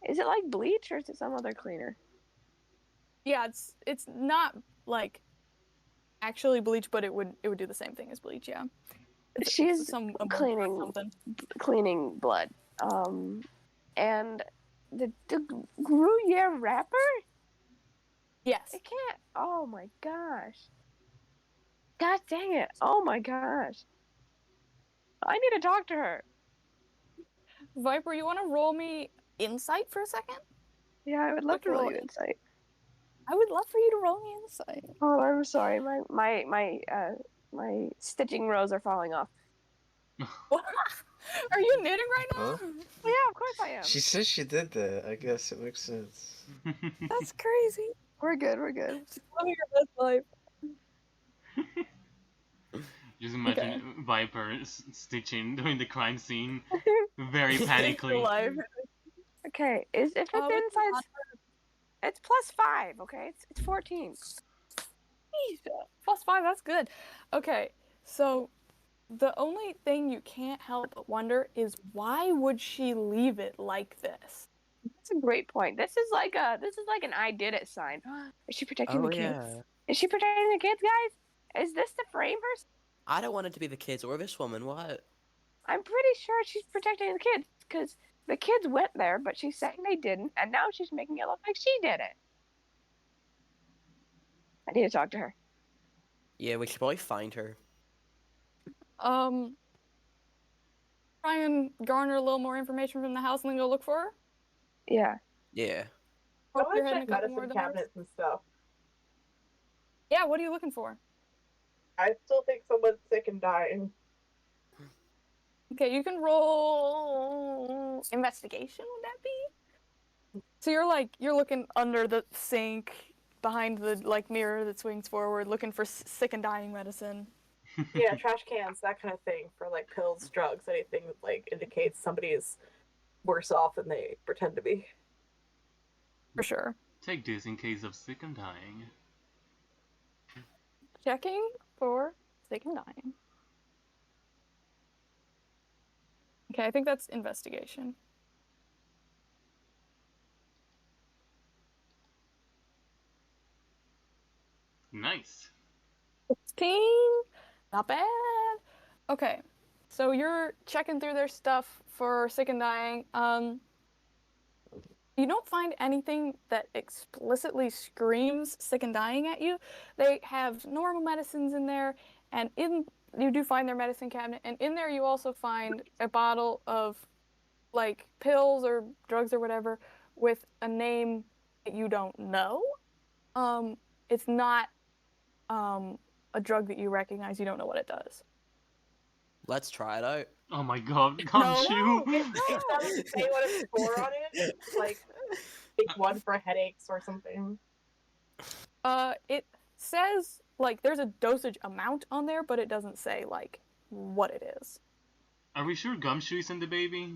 Is it like bleach or is it some other cleaner? Yeah, it's not like actually bleach, but it would do the same thing as bleach. Yeah. It's She's some ammonia or cleaning something. cleaning blood. And the Gruyere wrapper? Yes. It can't. Oh my gosh. God dang it. Oh my gosh. I need to talk to her. Viper, you want to roll me insight for a second? Yeah, I would love to roll roll you it. insight. I would love for you to roll me insight. Oh, I'm sorry. My stitching rows are falling off. Are you knitting right now? Huh? Yeah, of course I am. She says she did that. I guess it makes sense. That's crazy. We're good. We're good. She's living her best life. Just imagine Viper stitching during the crime scene, very Living panically. her life. Okay. If it's what's the inside, it's +5. Okay, it's 14. +5, that's good. Okay, so the only thing you can't help but wonder is why would she leave it like this? That's a great point. This is like an I did it sign. Is she protecting Oh the kids? yeah. Is she protecting the kids, guys? Is this to frame her? I don't want it to be the kids or this woman. What? I'm pretty sure she's protecting the kids because the kids went there, but she's saying they didn't, and now she's making it look like she did it. I need to talk to her. Yeah, we should probably find her. Try and garner a little more information from the house and then go look for her. Yeah. Yeah. I Hope want you're to heading check a couple more medicine doors. cabinets and stuff. Yeah, what are you looking for? I still think someone's sick and dying. Okay, you can roll investigation, would that be? So you're looking under the sink, behind the mirror that swings forward, looking for sick and dying medicine. Yeah, trash cans, that kind of thing, for pills, drugs, anything that indicates somebody is worse off than they pretend to be. For sure. Take this in case of sick and dying. Checking for sick and dying. Okay, I think that's investigation. Nice. 16. Not bad. Okay, so you're checking through their stuff for sick and dying. You don't find anything that explicitly screams sick and dying at you. They have normal medicines in there, and you do find their medicine cabinet, and in there you also find a bottle of pills or drugs or whatever with a name that you don't know. It's not a drug that you recognize. You don't know what it does. Let's try it out. Oh my god, gumshoe! It doesn't say what it's for on it. Take one for headaches or something. It says there's a dosage amount on there, but it doesn't say what it is. Are we sure gumshoe isn't the baby?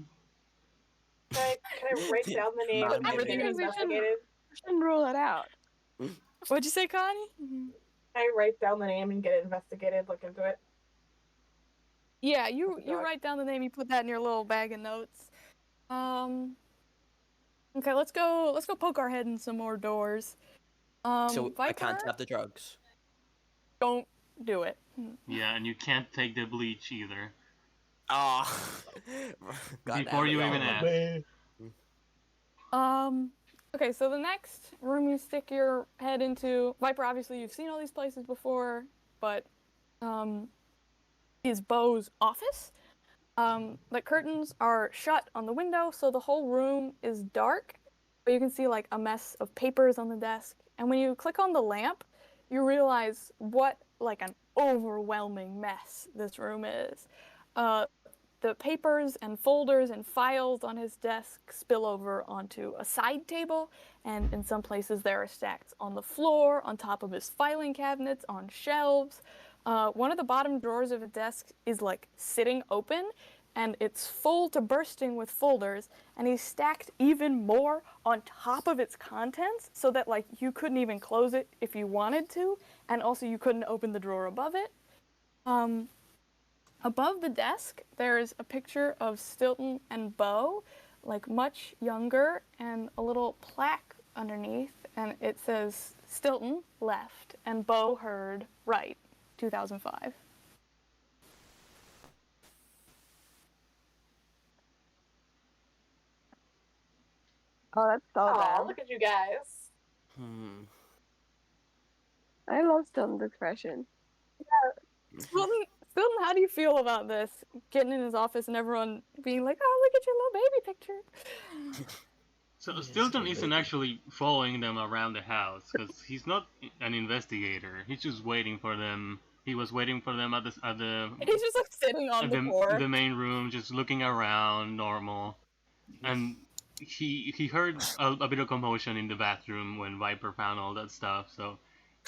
Can I write down the name and Everything get it is- investigated? Shouldn't rule that out. What'd you say, Connie? Can I write down the name and get it investigated? Look into it. Yeah, you God. write down the name. You put that in your little bag of notes. Okay, let's go poke our head in some more doors. So I can't Viper, have the drugs. don't do it. Yeah, and you can't take the bleach either. Ah. Before you even ask. Okay, so the next room you stick your head into, Viper, obviously you've seen all these places before, but is Bo's office. The curtains are shut on the window, so the whole room is dark, but you can see a mess of papers on the desk. And when you click on the lamp, you realize what an overwhelming mess this room is. The papers and folders and files on his desk spill over onto a side table, and in some places there are stacks on the floor, on top of his filing cabinets, on shelves. One of the bottom drawers of his desk is sitting open, and it's full to bursting with folders, and he's stacked even more on top of its contents so that you couldn't even close it if you wanted to, and also you couldn't open the drawer above it. Above the desk, there's a picture of Stilton and Bo, much younger, and a little plaque underneath, and it says Stilton left and Bo heard right, 2005. Oh, that's so Oh, bad. look at you guys. I love Stilton's expression. Stilton, how do you feel about this? Getting in his office and everyone being like, "Oh, look at your little baby picture." So Yes, Stilton baby. isn't actually following them around the house, because he's not an investigator. He's just waiting for them. He was waiting for them at the He's just sitting on the porch. the main room, just looking around, normal. And he heard a bit of commotion in the bathroom when Viper found all that stuff. So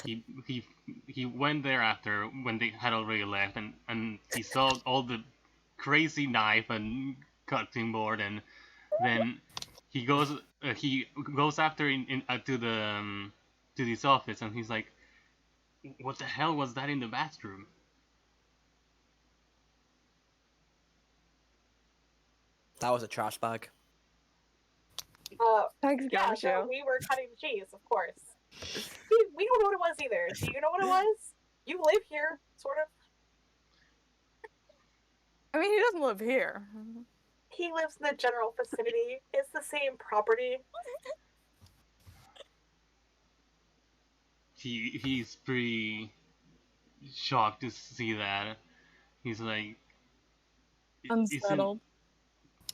he went there after when they had already left, and he saw all the crazy knife and cutting board, and then he goes after to this office, and he's like, "What the hell was that in the bathroom?" That was a trash bag. Thanks, Yeah, Gumshoe. no, we were cutting cheese, of course. We don't know what it was either. Do you know what it was? You live here, sort of. I mean, he doesn't live here. He lives in the general vicinity. It's the same property. He's pretty shocked to see that. He's like, Unsettled.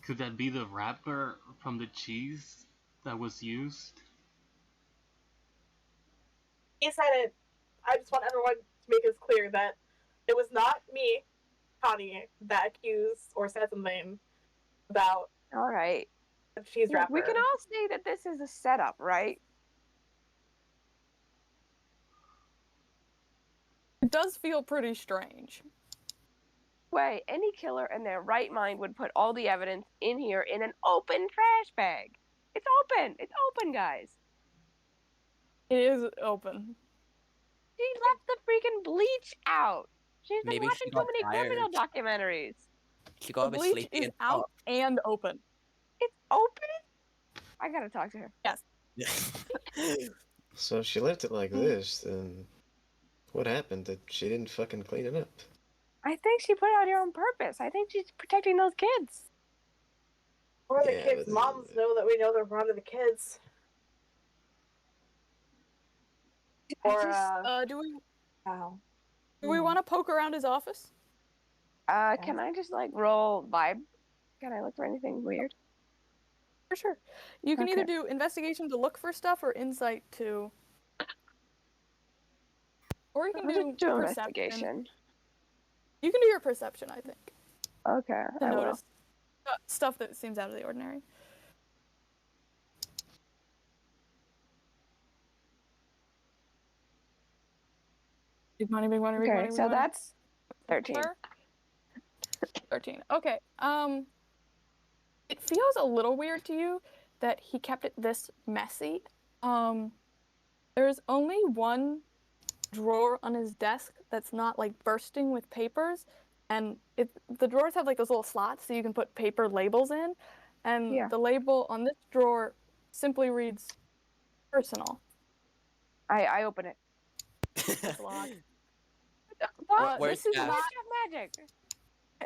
could that be the wrapper from the cheese that was used? He said it. I just want everyone to make this clear that it was not me, Connie, that accused or said something about All right. the cheese Look, wrapper. we can all see that this is a setup, right? It does feel pretty strange. Way any killer in their right mind would put all the evidence in here in an open trash bag. It's open. It's open, guys. It is open. She left the freaking bleach out. She's been Maybe watching she too got many criminal tired. documentaries. She The got a bit bleach sleepy is and out and open. It's open? I gotta talk to her. So she left it like this, then what happened that she didn't fucking clean it up? I think she put it out here on purpose. I think she's protecting those kids. Or the Yeah, kids' but- moms know that we know they're onto the kids. Or, Do we wow. want to poke around his office? Can I just like roll vibe? Can I look for anything weird? For sure. You can either Okay. do investigation to look for stuff or insight to. Or you can I'll do just do perception. investigation. You can do your perception, I think, Okay, to I will. notice stuff that seems out of the ordinary. Big money, big money, big Okay, money, big so money. that's 13. 13. Okay. It feels a little weird to you that he kept it this messy. There's only one drawer on his desk that's not like bursting with papers, and the drawers have like those little slots so you can put paper labels in, and Yeah. the label on this drawer simply reads personal. I open it. It's locked. Where's This is Jeff? not. Magic.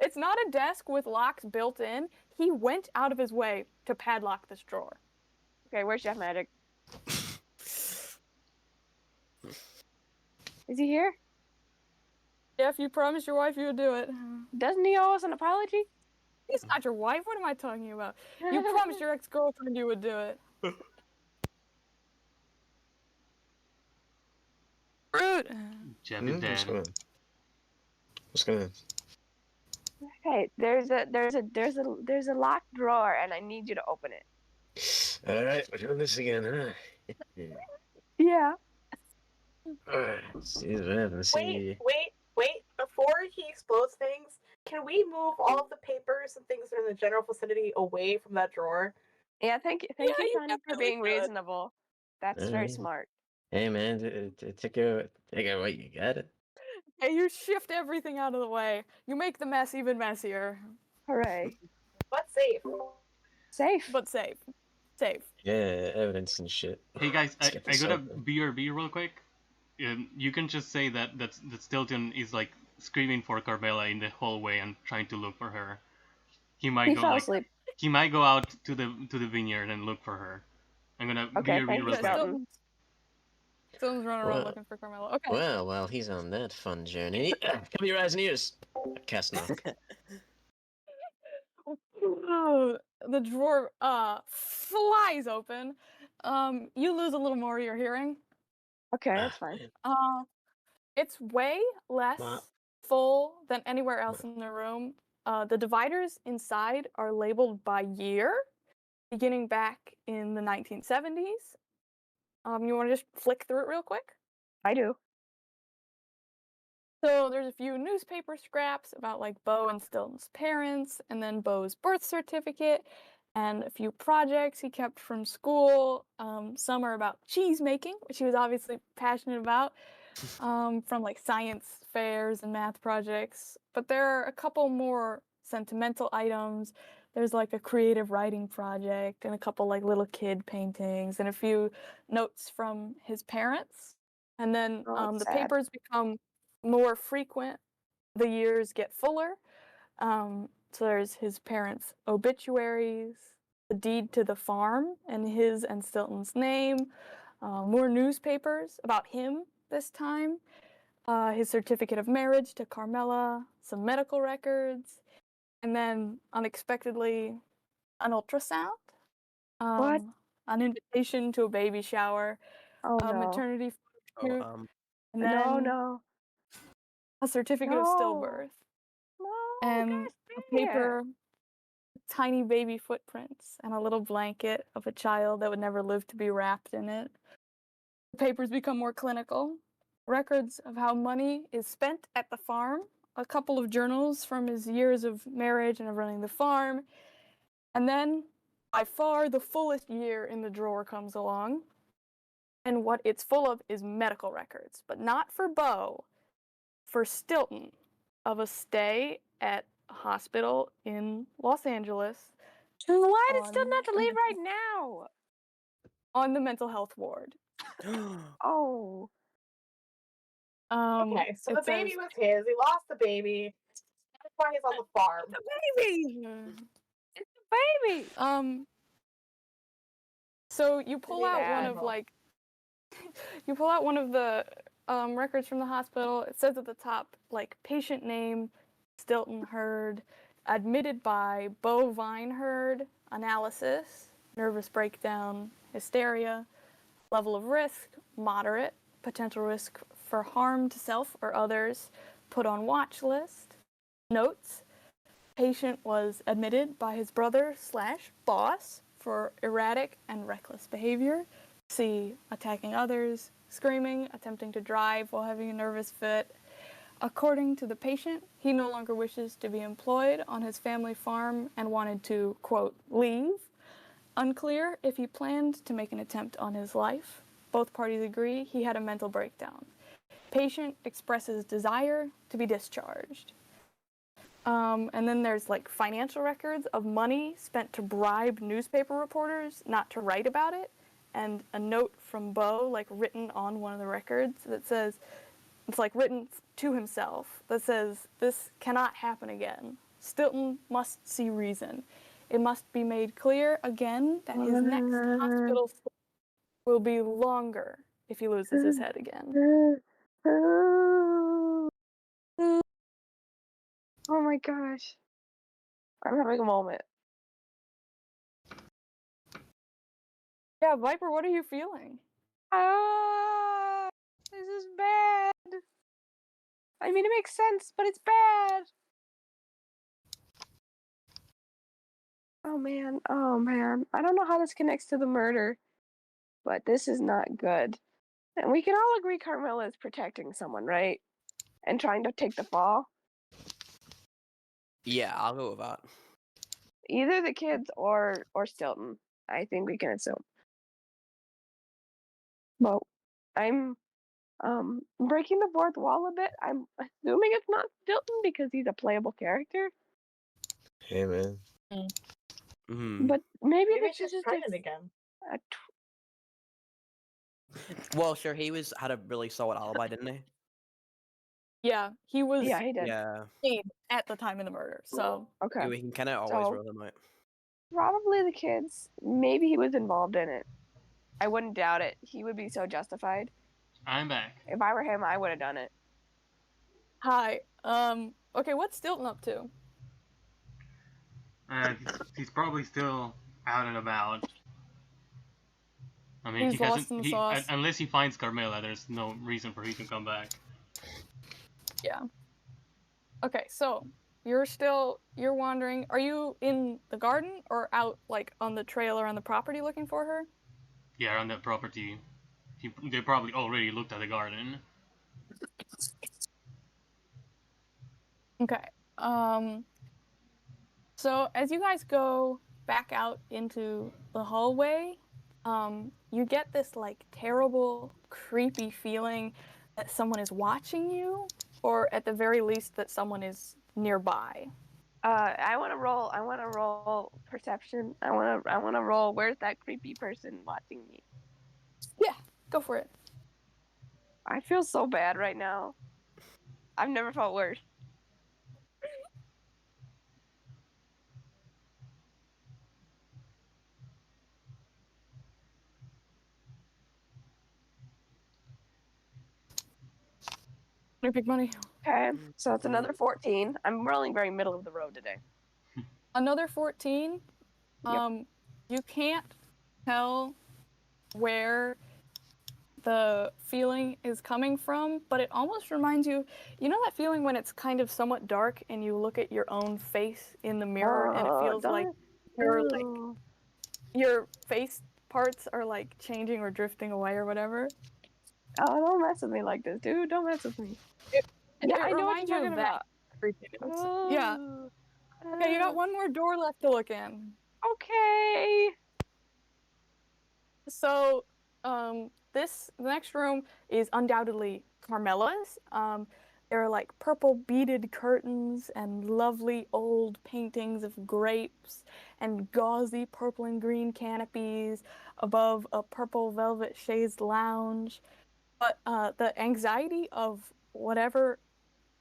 It's not a desk with locks built in. He went out of his way to padlock this drawer. Okay, where's Chef Magic? Is he here? Jeff, you promised your wife you would do it. Doesn't he owe us an apology? He's not your wife. What am I talking about? You promised your ex-girlfriend you would do it. Fruit. Jeff is What's dead. going on? What's going on? Hey, there's a locked drawer, and I need you to open it. All right, we're doing this again, huh? Yeah. All right, see what happens. Wait. Before he explodes things, can we move all of the papers and things that are in the general vicinity away from that drawer? Yeah, thank you, Yeah, Connie, for definitely being should. reasonable. That's very Alright. smart. Hey man, take out what you got it. Hey, you shift everything out of the way. You make the mess even messier, Hooray. But safe. Safe. but safe. Safe. Yeah, evidence and shit. Hey guys, Let's I get this got a open. BRB real quick. You can just say that Stilton is like screaming for Carmela in the hallway and trying to look for her. He might He go fell like asleep. he might go out to the vineyard and look for her. I'm gonna Okay, BRB thank real you, quick. Stilton. Someone's running around Well- looking for Carmelo. Okay. Well, while he's on that fun journey, cover your eyes and ears. Cast knock. The drawer flies open. You lose a little more of your hearing. Okay, that's fine. It's way less Ma. full than anywhere else in the room. The dividers inside are labeled by year, beginning back in the 1970s. You want to just flick through it real quick? I do. So there's a few newspaper scraps about like Bo and Stilton's parents, and then Bo's birth certificate, and a few projects he kept from school. Some are about cheese making, which he was obviously passionate about, from like science fairs and math projects. But there are a couple more sentimental items. there's like a creative writing project and a couple like little kid paintings and a few notes from his parents. And then Oh, that's the sad. papers become more frequent. The years get fuller. So there's his parents' obituaries, the deed to the farm and his and Stilton's name, more newspapers about him this time, his certificate of marriage to Carmela, some medical records, and then unexpectedly an ultrasound, What? an invitation to a baby shower, Oh a no. maternity photo shoot, Oh, and No, then no. a certificate of No. stillbirth, No, and gosh, a man. paper, tiny baby footprints, and a little blanket of a child that would never live to be wrapped in it. The papers become more clinical. Records of how money is spent at the farm, a couple of journals from his years of marriage and of running the farm, and then, by far, the fullest year in the drawer comes along. And what it's full of is medical records, but not for Bo, for Stilton, of a stay at a hospital in Los Angeles Why did Stilton on have to the leave mental- right now? on the mental health ward. Oh. Okay, so it the baby says- was his. He lost the baby. That's why he's on the farm. Baby! It's a baby! So you pull Baby out one of animal. like, you pull out one of the records from the hospital. It says at the top like patient name, Stilton Heard, admitted by Bo Vine Heard, analysis, nervous breakdown, hysteria, level of risk, moderate, potential risk for harm to self or others, put on watch list. Notes, patient was admitted by his brother/boss for erratic and reckless behavior. See, attacking others, screaming, attempting to drive while having a nervous fit. According to the patient, he no longer wishes to be employed on his family farm and wanted to, quote, leave. Unclear if he planned to make an attempt on his life. Both parties agree he had a mental breakdown. Patient expresses desire to be discharged. And then there's like financial records of money spent to bribe newspaper reporters not to write about it, and a note from Bo, like written on one of the records that says, it's like written to himself, that says, this cannot happen again. Stilton must see reason. It must be made clear again that his next hospital stay will be longer if he loses his head again. Oh my gosh. I'm having a moment. Yeah, Viper, what are you feeling? Ah, this is bad. I mean, it makes sense, but it's bad. Oh man, oh man. I don't know how this connects to the murder, but this is not good. And we can all agree Carmela is protecting someone, right? And trying to take the fall. yeah, I'll go with that. Either the kids or Stilton. I think we can assume. Well, I'm breaking the fourth wall a bit. I'm assuming it's not Stilton because he's a playable character. Hey, man. Mhm. But maybe Maybe this she's is just pregnant again. a Well, sure, he had a really solid alibi, didn't he? Yeah, he was yeah, he did. Yeah. paid at the time of the murder, so Okay. We can kind of always So- rule them out. Probably the kids. Maybe he was involved in it. I wouldn't doubt it. He would be so justified. I'm back. If I were him, I would have done it. hi. Okay, what's Stilton up to? He's probably still out and about. I mean, He's he lost hasn't. in the sauce. Unless he finds Carmela, there's no reason for he to come back. Yeah. Okay, so you're wandering. Are you in the garden or out like on the trail or on the property looking for her? Yeah, on that property. They probably already looked at the garden. Okay. So as you guys go back out into the hallway, you get this like terrible, creepy feeling that someone is watching you, or at the very least that someone is nearby. I want to roll. I want to roll perception. I want to. I want to roll. Where's that creepy person watching me? Yeah, go for it. I feel so bad right now. I've never felt worse. Your big money. Okay, so it's another 14. I'm rolling very middle of the road today. Another 14. Yep. You can't tell where the feeling is coming from, but it almost reminds you, you know that feeling when it's kind of somewhat dark and you look at your own face in the mirror and it feels like Ooh. your face parts are like changing or drifting away or whatever. Oh, don't mess with me like this, dude. Don't mess with me. It Yeah, I know what reminds you're you talking of that about. creepiness. Yeah. Ooh. Okay, you got one more door left to look in. Okay. So, the next room is undoubtedly Carmela's. There are like purple beaded curtains and lovely old paintings of grapes and gauzy purple and green canopies above a purple velvet chaise lounge. But the anxiety of whatever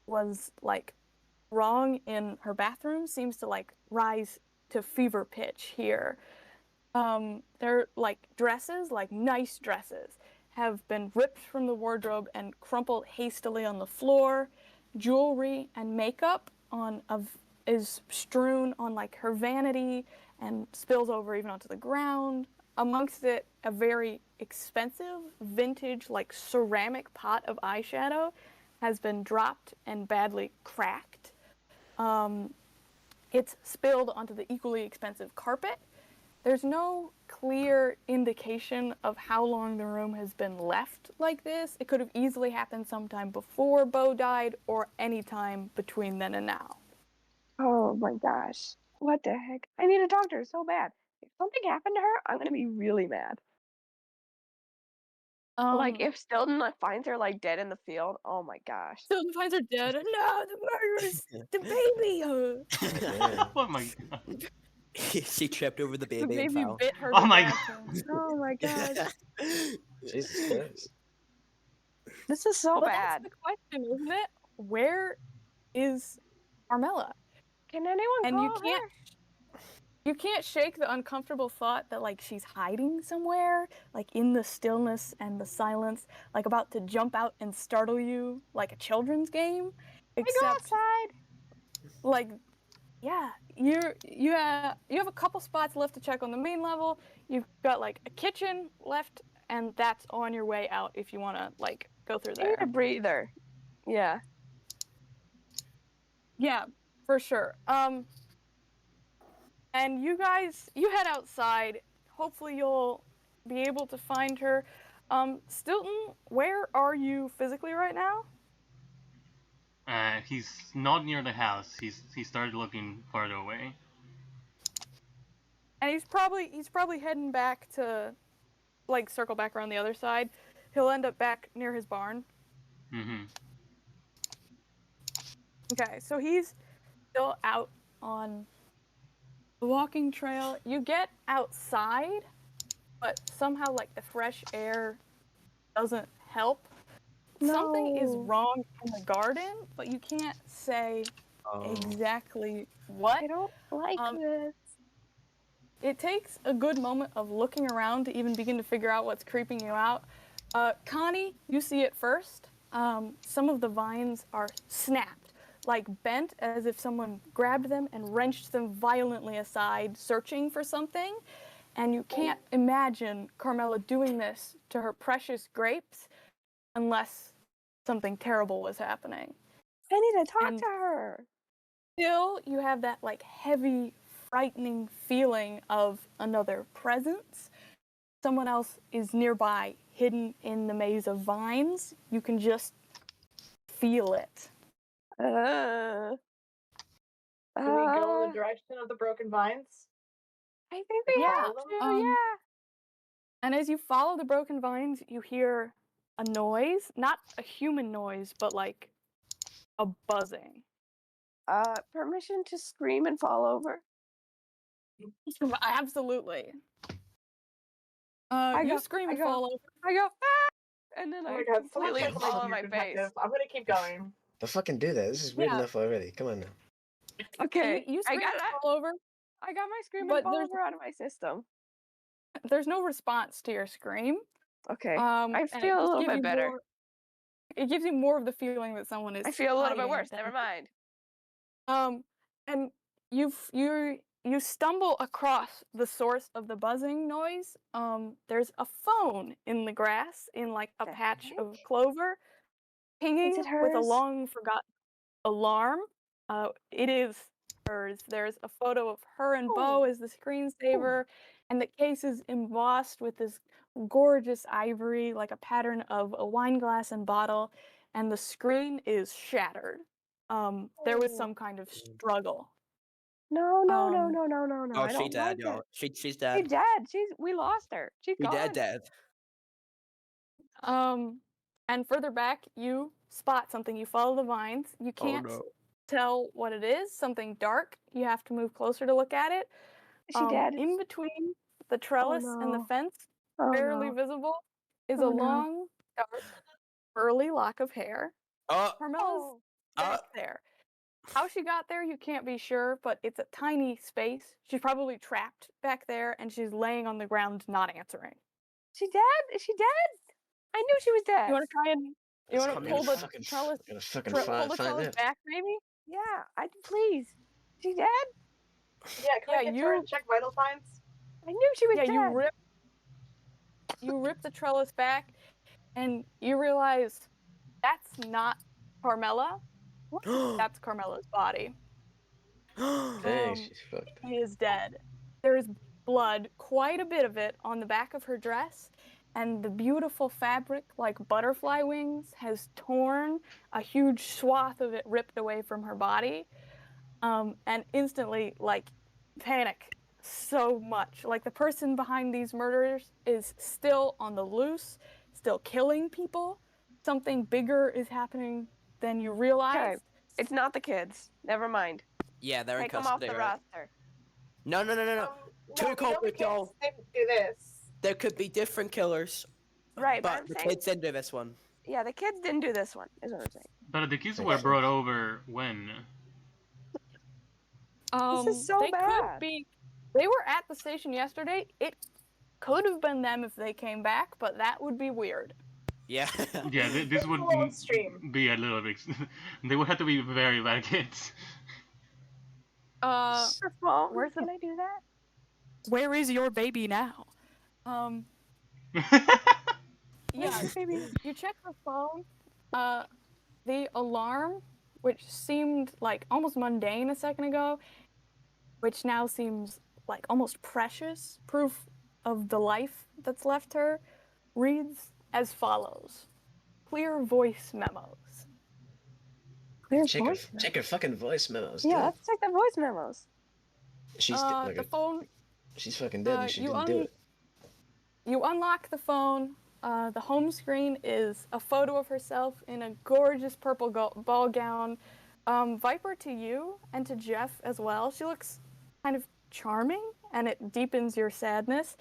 was like wrong in her bathroom seems to like rise to fever pitch here. Their like dresses, like nice dresses, have been ripped from the wardrobe and crumpled hastily on the floor. Jewelry and makeup is strewn on like her vanity and spills over even onto the ground. Amongst it, a very expensive vintage like ceramic pot of eyeshadow has been dropped and badly cracked. It's spilled onto the equally expensive carpet. There's no clear indication of how long the room has been left like this. It could have easily happened sometime before Bo died or any time between then and now. Oh my gosh. What the heck? I need a doctor so bad. If something happened to her, I'm gonna be really mad. Like if Stilton like, finds her like dead in the field, oh my gosh. Stilton finds her dead. No, the murderess, the baby. Yeah. Oh my god. She tripped over the The baby and baby fell. bit her Oh to my death. Oh my gosh. Jesus Christ. This is so But bad. that's the question, isn't it? Where is Carmela? Can anyone And call her? you can't shake the uncomfortable thought that like she's hiding somewhere, like in the stillness and the silence, like about to jump out and startle you like a children's game. I go Except outside. like yeah, you have a couple spots left to check on the main level. You've got like a kitchen left and that's on your way out if you want to like go through I need a there. breather. Yeah. Yeah, for sure. And you guys, you head outside. Hopefully you'll be able to find her. Stilton, where are you physically right now? He's not near the house. He started looking farther away. And he's probably heading back to like circle back around the other side. He'll end up back near his barn. Mm-hmm. Okay, so he's still out on the walking trail. You get outside, but somehow like the fresh air doesn't help. Something is No. wrong in the garden, but you can't say exactly what. I don't like this. It takes a good moment of looking around to even begin to figure out what's creeping you out. Connie, you see it first. Some of the vines are snapped, like bent as if someone grabbed them and wrenched them violently aside, searching for something. And you can't imagine Carmela doing this to her precious grapes unless something terrible was happening. I need to talk And- to her. Still, you have that like heavy, frightening feeling of another presence. Someone else is nearby, hidden in the maze of vines. You can just feel it. Uh, Do we go in the direction of the broken vines? I think we Yeah, have to. um, Yeah. And as you follow the broken vines, you hear a noise, not a human noise, but like a buzzing. Permission to scream and fall over. Absolutely. I You go- scream I and go- fall over. I go, ah! And then Oh I my god, someone completely check my fall on my view, face. detective. I'm gonna keep going. Don't fucking do that. This is weird Yeah. enough already. Come on now. Okay, You I scream got and that. fall over. I got my scream But and fall there's- over out of my system. There's no response to your scream. Okay, I I feel a little bit better. It gives you more of the feeling that someone is. I feel a little bit hiding worse. than- Never mind. And you stumble across the source of the buzzing noise. There's a phone in the grass in like a The patch heck? of clover, pinging Is it with a hers? long forgotten alarm. It is hers. There's a photo of her and Bo as the screensaver, and the case is embossed with this gorgeous ivory, like a pattern of a wine glass and bottle, and the screen is shattered. There was some kind of struggle. No. Oh, I she don't dead, like yo. it. She's She's dead. dead. We lost her. She's She gone. dead. And further back, you spot something. You follow the vines. You Oh can't no. tell what it is. Something dark. You have to move closer to look at it. Is she dead? In between the trellis and the no. fence, Oh, barely no. visible, is Oh, a no. long, dark, curly lock of hair. Oh. Carmela's back there. How she got there, you can't be sure, but it's a tiny space. She's probably trapped back there, and she's laying on the ground, not answering. She dead? Is she dead? I knew she was dead. You want to try and you want to pull the trellis, Gonna fucking pull find the trellis out. back, maybe? Yeah, please. She dead? Yeah, can I Yeah, get her and check vital signs? I knew she was Yeah, dead. you rip the trellis back, and you realize that's not Carmela. That's Carmela's body. Dang, she's fucked. She is dead. There is blood, quite a bit of it, on the back of her dress, and the beautiful fabric, like butterfly wings, has torn, a huge swath of it ripped away from her body. And instantly, like, panic so much. Like, the person behind these murders is still on the loose, still killing people. Something bigger is happening than you realize. Okay, it's not the kids. Never mind. Yeah, they're in Take them off custody, the right? roster. No. No, Two we know the culprits, kids y'all. didn't do this. There could be different killers, Right, but but I'm the saying, kids didn't do this one. yeah, the kids didn't do this one, is what I'm saying. But the kids Makes were sense. brought over when? This is so they bad. could be. They were at the station yesterday. It could have been them if they came back, but that would be weird. Yeah. Yeah, this It's would a little extreme. be a little bit. They would have to be very bad kids. Her phone? where's the- Can I do that? Where is your baby now? Yeah, Baby. you check the phone. The alarm, which seemed like almost mundane a second ago, which now seems like almost precious proof of the life that's left her, reads as follows: clear voice memos. Check her fucking voice memos. Yeah, dude. let's check the voice memos. She's The phone. she's fucking dead and she you didn't do it. You unlock the phone. The home screen is a photo of herself in a gorgeous purple ball gown. Viper to you and to Jeff as well. She looks kind of charming, and it deepens your sadness.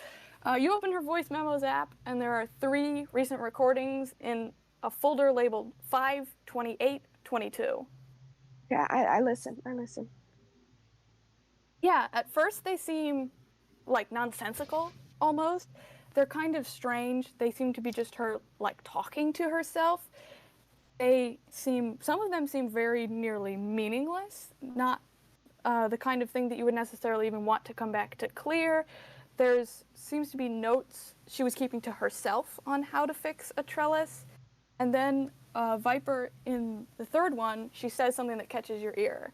You open her voice memos app, and there are 3 recent recordings in a folder labeled 5/28/22. Yeah, I listen. Yeah, at first they seem like nonsensical almost. They're kind of strange. They seem to be just her like talking to herself. Some of them seem very nearly meaningless, not the kind of thing that you would necessarily even want to come back to clear. Seems to be notes she was keeping to herself on how to fix a trellis. And then Viper, in the 3rd one, she says something that catches your ear.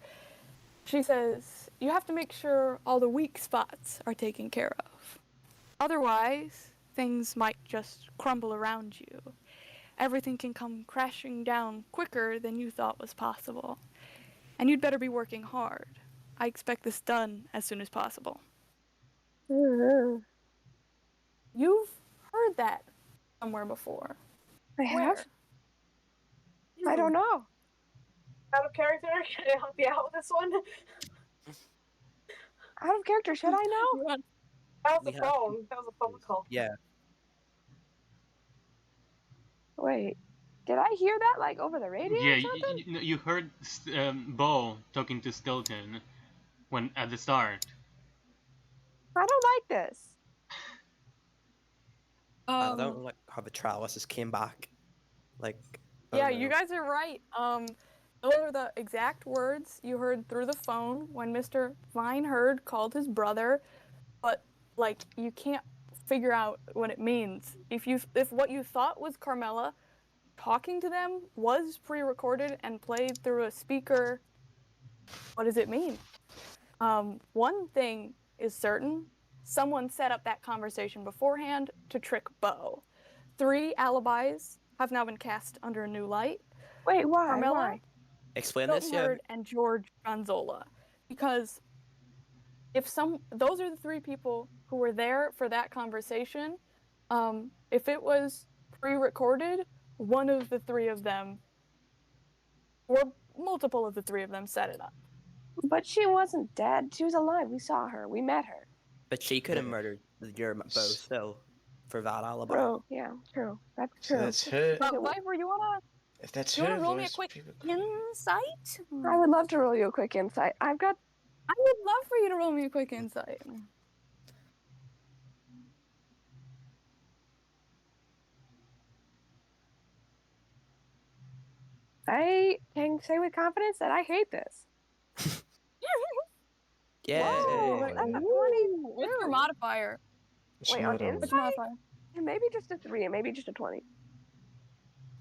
She says, you have to make sure all the weak spots are taken care of. Otherwise, things might just crumble around you. Everything can come crashing down quicker than you thought was possible. And you'd better be working hard. I expect this done as soon as possible. Mm-hmm. You've heard that somewhere before. I have? I don't know. Out of character, can I help you out with this one? Out of character, should I know? You want- That was We a have phone. That was a phone call. Yeah. Wait, did I hear that like over the radio Yeah, or something? you heard Bo talking to Stilton when at the start. I don't like this. I don't like how the trellises came back. Like, oh Yeah, no. you guys are right. Those are the exact words you heard through the phone when Mr. Vineherd called his brother, but like you can't figure out what it means. If what you thought was Carmela talking to them was pre-recorded and played through a speaker, what does it mean? One thing is certain: someone set up that conversation beforehand to trick Bo. 3 alibis have now been cast under a new light. Wait, why? Carmela, Why? Explain this, Stilton yeah. Heard, and George Gonzola. Because those are the 3 people who were there for that conversation. If it was pre-recorded, one of the 3 of them, or multiple of the 3 of them, set it up. But she wasn't dead. She was alive. We saw her. We met her. But she could have Yeah. murdered your Bo still for that alibi. True. Yeah, true. That's So true. that's her. Viper, you wanna If that's you her wanna roll me a voice, quick pre-recorded. insight? I would love to roll you a quick insight. I would love for you to roll me a quick insight. I can say with confidence that I hate this. Yeah. Whoa, Wait, that's a ooh, what's your 22. modifier? It's Wait, not on on. What's insight? your modifier? And maybe just a 3, and maybe just a 20.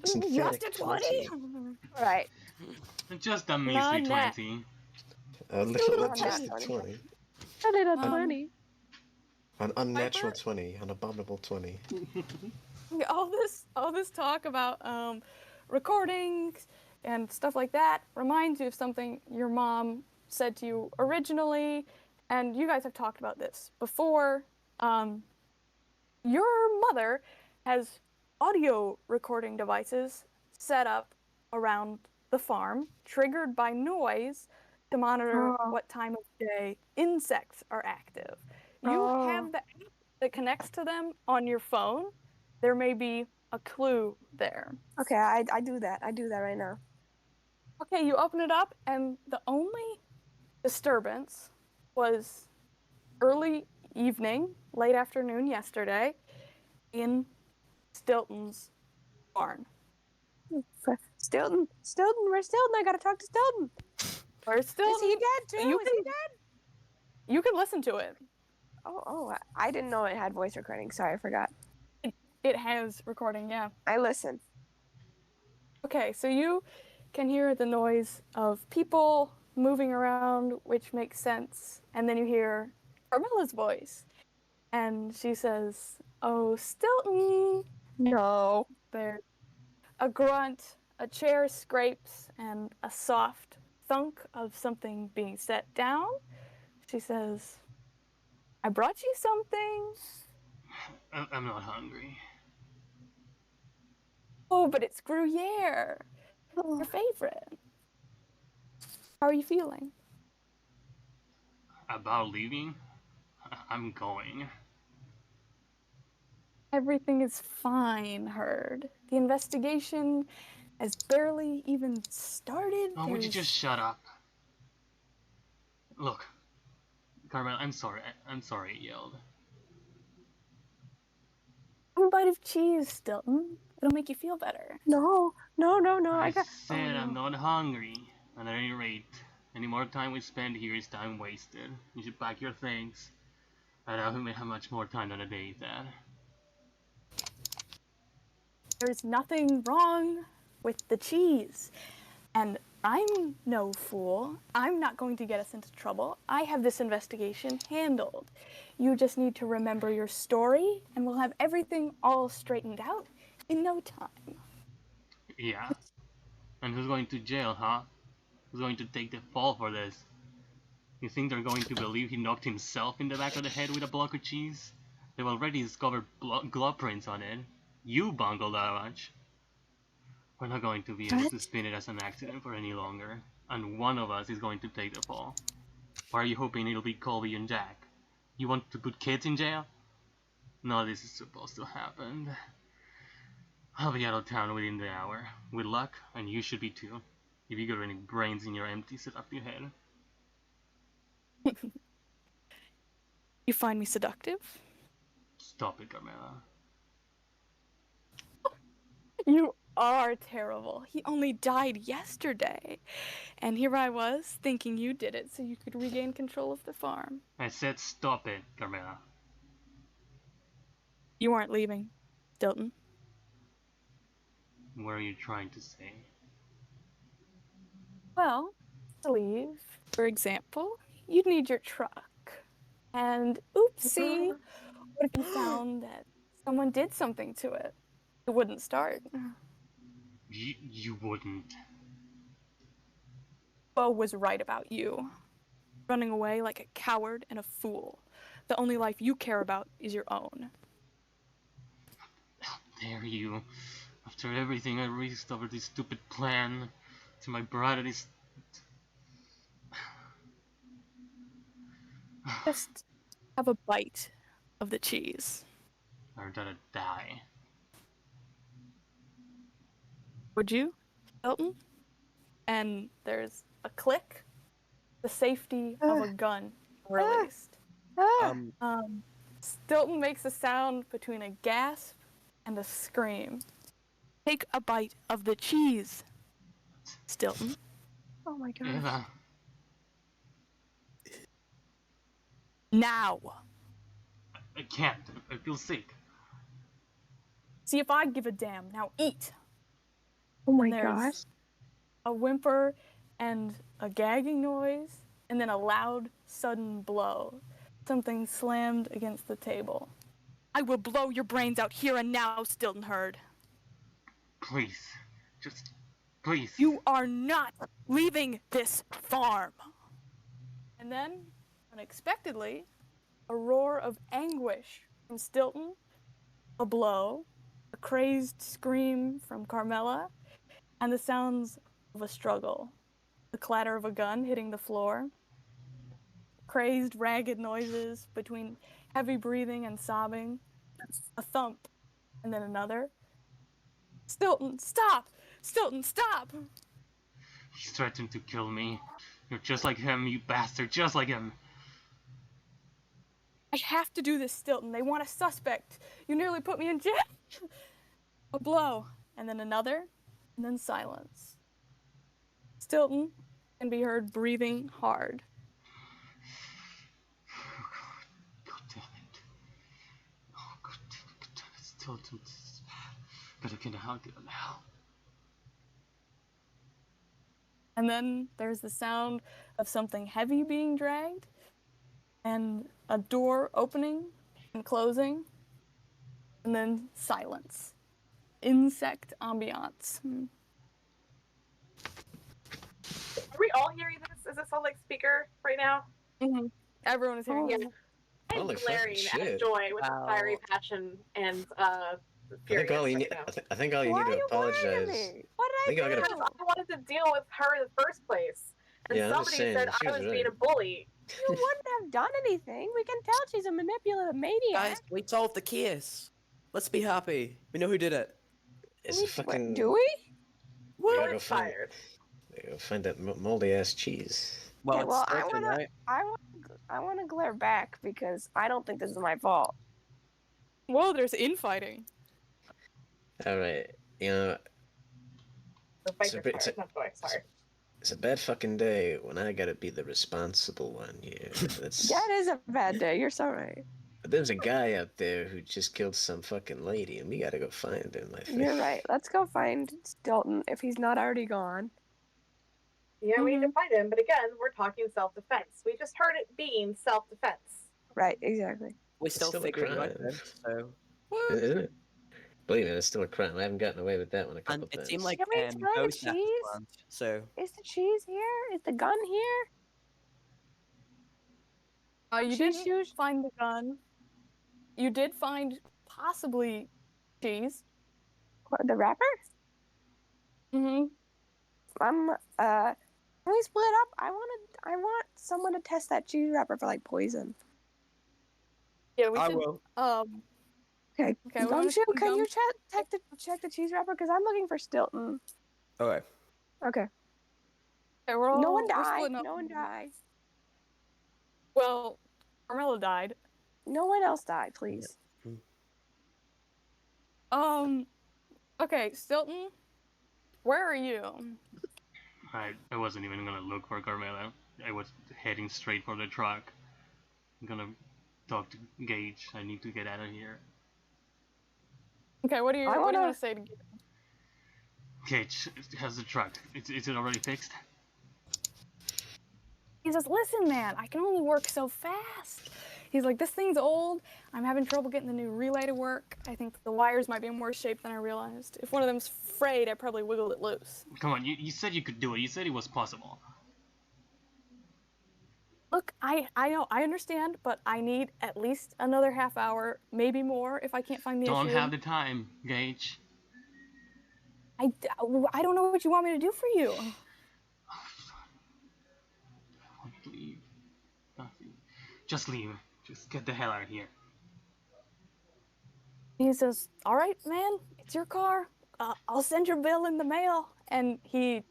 Synthetic Just a 20? 20. All right. Just a measly Non-net. 20. A little, on just that a 20. 20. A little Um, 20. An unnatural Viper? 20. An abominable 20. All this talk about recordings and stuff like that reminds you of something your mom said to you originally, and you guys have talked about this before. Your mother has audio recording devices set up around the farm, triggered by noise to monitor Oh. what time of day insects are active. You Oh. have the app that connects to them on your phone. There may be a clue there. Okay, I do that. I do that right now. Okay, you open it up, and the only disturbance was early evening, late afternoon yesterday, in Stilton's barn. Stilton, where's Stilton? I gotta talk to Stilton. Where's Stilton? Is he dead too? You Is he can- dead? You can listen to it. Oh, I didn't know it had voice recording. Sorry, I forgot. It has recording, yeah. I listen. Okay, so you can hear the noise of people moving around, which makes sense. And then you hear Carmela's voice. And she says, "Oh, Stilton." No. There's a grunt, a chair scrapes, and a soft thunk of something being set down. She says, "I brought you something." I'm not hungry. "Oh, but it's Gruyere, your favorite." "How are you feeling?" About leaving? I'm going. "Everything is fine, Heard. The investigation has barely even started." Oh, would you There's- just shut up? Look, Carmel, I'm sorry. I'm sorry I yelled. "Have a bite of cheese, Stilton. It'll make you feel better." No. I I got. said Oh, I'm no. not hungry. And at any rate, any more time we spend here is time wasted. You should pack your things. I doubt we may have much more time than a day, Dad. There's nothing wrong with the cheese. And I'm no fool. I'm not going to get us into trouble. I have this investigation handled. You just need to remember your story, and we'll have everything all straightened out in no time. Yeah. And who's going to jail, huh? Who's going to take the fall for this? You think they're going to believe he knocked himself in the back of the head with a block of cheese? They've already discovered glove prints on it. You bungled that much. We're not going to be able to What? spin it as an accident for any longer, and one of us is going to take the fall. Why are you hoping it'll be Colby and Jack? You want to put kids in jail? No, this is supposed to happen. I'll be out of town within the hour. With luck, and you should be too. If you got any brains in your empty seductive head. You find me seductive? Stop it, Carmela. You are terrible. He only died yesterday. And here I was, thinking you did it so you could regain control of the farm. I said stop it, Carmela. You aren't leaving, Stilton. What are you trying to say? Well, to leave, for example, you'd need your truck. And oopsie, what if you found that someone did something to it? It wouldn't start. You wouldn't. Bo was right about you. Running away like a coward and a fool. The only life you care about is your own. How dare you? After everything I risked over this stupid plan, to my brother is... Just have a bite of the cheese. Or that I die. Would you, Stilton? And there's a click. The safety of a gun released. Stilton makes a sound between a gasp and a scream. Take a bite of the cheese, Stilton. Oh my god. Eva, Now. I can't. I feel sick. See if I give a damn. Now eat. Oh my And there's gosh. a whimper and a gagging noise, and then a loud, sudden blow. Something slammed against the table. I will blow your brains out here and now, Stilton Heard. Please. Just... please. You are not leaving this farm. And then, unexpectedly, a roar of anguish from Stilton, a blow, a crazed scream from Carmela, and the sounds of a struggle. The clatter of a gun hitting the floor, crazed, ragged noises between heavy breathing and sobbing, a thump, and then another. Stilton, stop! Stilton, stop! He's threatened to kill me. You're just like him, you bastard, just like him. I have to do this, Stilton. They want a suspect. You nearly put me in jail. A blow, and then another, and then silence. Stilton can be heard breathing hard. Oh God damn it. Oh God damn it, Stilton. Better get out of now. And then there's the sound of something heavy being dragged, and a door opening and closing, and then silence. Insect ambiance. Are we all hearing this? Is this on like speaker right now? Mm-hmm. Everyone is hearing Oh. it. I'm Holy fucking glaring at shit. joy with Wow. fiery passion and I think all you need. I think all you Why need are to you glaring at apologize. me? What I did think I I do? gotta- I wanted to deal with her in the first place. And Yeah, I'm just somebody saying, said she I was was being a right. bully. You wouldn't have done anything. We can tell she's a manipulative maniac. Guys, we solved the case. Let's be happy. We know who did it. It's a fucking. Do we? We gotta I'm go find. tired. We gotta find that moldy ass cheese. Well, Okay, it's well, Stilton, right? I want to glare back because I don't think this is my fault. Whoa, there's infighting. All right, you know, The fight It's a is bit- it's hard. a- Not going. Sorry. it's a bad fucking day when I gotta be the responsible one here. That's. That is a bad day. You're so right. But there's a guy out there who just killed some fucking lady, and we gotta go find him. I think. You're right. Let's go find Stilton if he's not already gone. Yeah, we need to find him, but again, we're talking self-defense. We just heard it being self-defense. Right, exactly. We It's still still a figured it out, crime. though, so. Isn't it? Believe me, it's still a crime. I haven't gotten away with that one a And couple it times. seemed like Can we try the Ghost had the cheese? plan, so. Is the cheese here? Is the gun here? You Cheese didn't shoes? find the gun. You did find possibly cheese. What, the wrapper? Mm-hmm. Can we split up? I want someone to test that cheese wrapper for like poison. Yeah, we I should. will. Okay, Okay, we want Gumshoe, to can you check the cheese wrapper? Because I'm looking for Stilton. Okay. Okay. Okay, we're splitting up. No one died. Well, Carmela died. No one else died, please. Okay, Stilton, where are you? I wasn't even gonna look for Carmela. I was heading straight for the truck. I'm gonna talk to Gage. I need to get out of here. Okay, what do you want to say to Gage, how's the truck? Is it already fixed? He says, listen, man, I can only work so fast. He's like, this thing's old. I'm having trouble getting the new relay to work. I think the wires might be in worse shape than I realized. If one of them's frayed, I probably wiggled it loose. Come on, you said you could do it. You said it was possible. Look, I know, I understand, but I need at least another half hour, maybe more, if I can't find the Don't issue. have the time, Gage. I don't know what you want me to do for you. Leave. Nothing. Just leave. Just get the hell out of here. He says, all right, man, it's your car. I'll send your bill in the mail. And he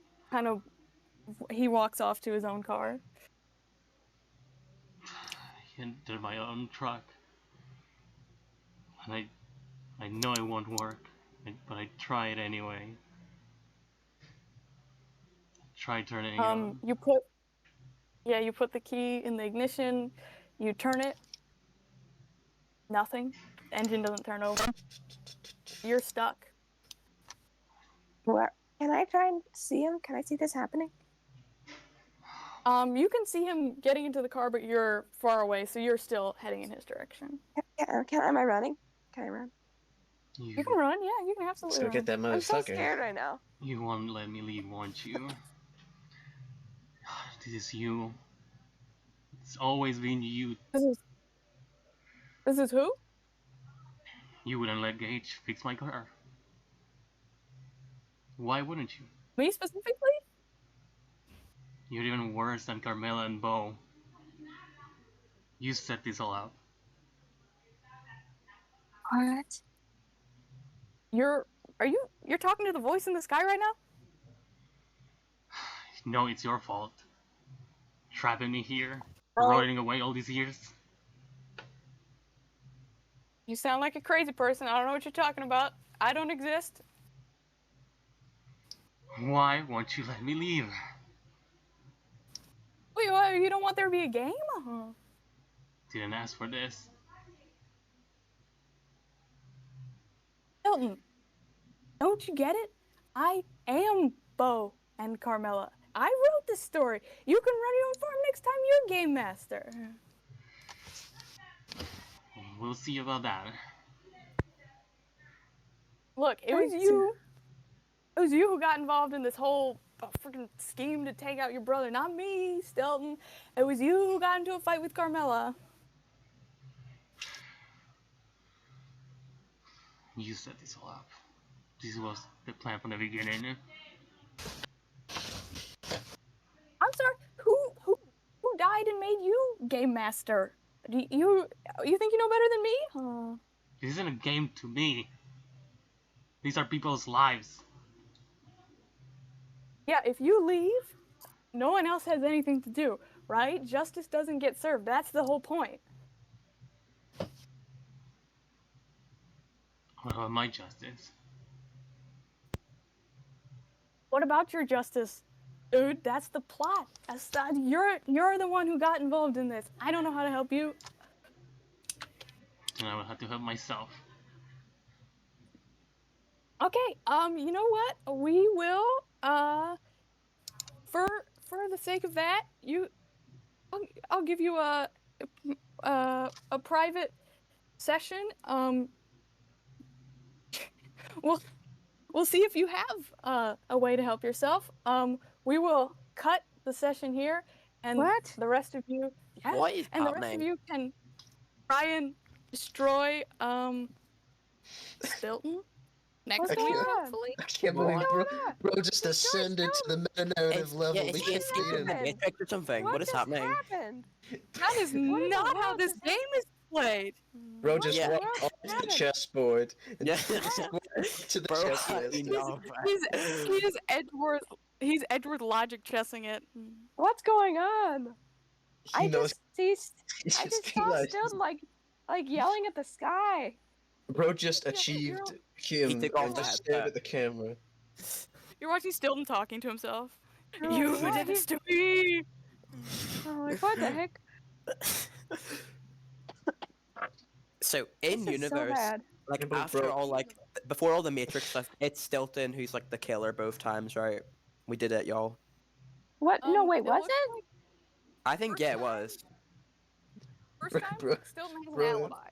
walks off to his own car. I entered my own truck. And I know it won't work. But I try it anyway. Try turning it on. You put the key in the ignition, you turn it, nothing. The engine doesn't turn over. You're stuck. Where can I try and see him? Can I see this happening? You can see him getting into the car, but you're far away, so you're still heading in his direction. Am I running? Can I run? You can run, yeah, you can absolutely So run. get that motherfucker. I'm so scared right now. You won't let me leave, won't you? This is you. It's always been you. This is who? You wouldn't let Gage fix my car. Why wouldn't you? Me specifically? You're even worse than Carmela and Bo. You set this all up. What? You're talking to the voice in the sky right now? No, it's your fault. Trapping me here, Oh. running away all these years. You sound like a crazy person. I don't know what you're talking about. I don't exist. Why won't you let me leave? Wait, what? You don't want there to be a game? Didn't ask for this. Hilton, don't you get it? I am Bo and Carmela. I wrote this story. You can run your own farm next time you're game master. We'll see about that. Look, it was you. It was you who got involved in this whole freaking scheme to take out your brother, not me, Stilton. It was you who got into a fight with Carmela. You set this all up. This was the plan from the beginning. I'm sorry. Who died and made you game master? Do you think you know better than me? This isn't a game to me. These are people's lives. Yeah, if you leave, no one else has anything to do, right? Justice doesn't get served. That's the whole point. What about my justice? What about your justice? Dude, that's the plot. You're the one who got involved in this. I don't know how to help you. Then I will have to help myself. Okay, you know what? We will, for the sake of that, I'll give you a private session. We'll see if you have a way to help yourself. We will cut the session here, and What? the rest of you, yeah, What is and the rest of happening? you can try and destroy Stilton. next What's week, going on? hopefully. I can't What's believe going bro, on? bro just What's going ascended to on? the meta-narrative level. Is We she can't beat escaping him. the happened? Matrix or something? What What is just happening? happened? That is What in the not how world this just game is played. Bro What just in the Yeah. walked world off the happened? chessboard and Yeah. to the Bro, checklist. enough. He's Edward. He's Edward Logic chessing it. What's going on? He knows. I He just just saw realized Stilton like yelling at the sky. bro just Yeah, but achieved He him took off and the just stared headset. at the camera. You're watching Stilton talking to himself. You're You like, what? did this to me. I'm like, what the heck? So This in is so universe, bad. like Yeah, but after bro- all, like before all the Matrix stuff, it's Stilton who's like the killer both times, right? We did it, y'all. What? No, wait, It was looks it? like I think First yeah, it time? was. first Bro- time bro- Stilton has an bro. alibi.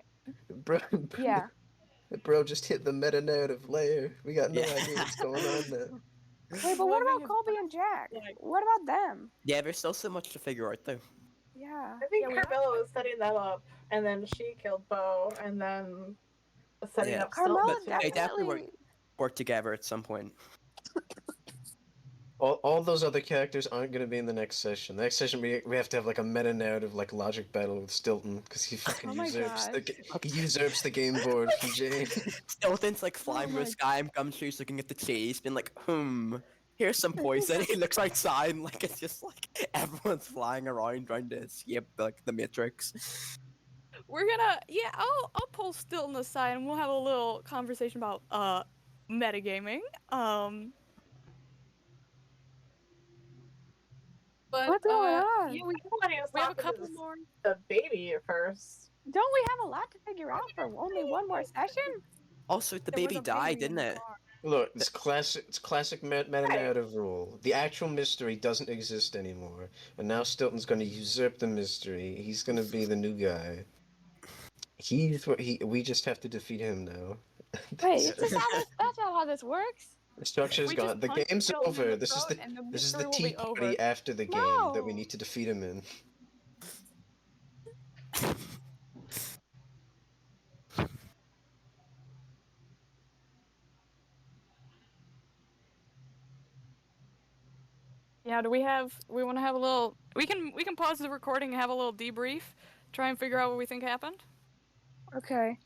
Bro, Yeah. bro just hit the meta-narrative layer. We got no Yeah. idea what's going on now. Wait, but what Living about his Colby best and Jack? life. What about them? Yeah, there's still so much to figure out though. Yeah. I think Yeah, we have Carmilla was setting them up, and then she killed Bo, and then setting Yeah. up Carmilla Stilton too. They definitely definitely. work together at some point. All those other characters aren't going to be in the next session. The next session we have to have like a meta-narrative like logic battle with Stilton because he fucking Oh my usurps gosh. he usurps the game board from Jane. Stilton's like flying through my- the sky and Gumshoe's looking at the cheese, being like, here's some poison. He looks outside and like it's just like everyone's flying around trying to escape like the Matrix. We're gonna I'll pull Stilton aside and we'll have a little conversation about metagaming. But What's going on? yeah, I thought he was we have a talking couple to more. the baby at first. Don't we have a lot to figure out for only one more session? Also, the There was baby a died, baby in didn't the it? car. Look, it's classic meta-narrative rule. The actual mystery doesn't exist anymore, and now Stilton's going to usurp the mystery. He's going to be the new guy. We just have to defeat him now. Wait, that's not how this works. The structure's We gone. just The punch game's Stilton in over. the This is throat the and the this is the mystery will tea be party over. after the game that we No. need to defeat him in. Yeah, we want to have a little we can pause the recording and have a little debrief, try and figure out what we think happened. Okay.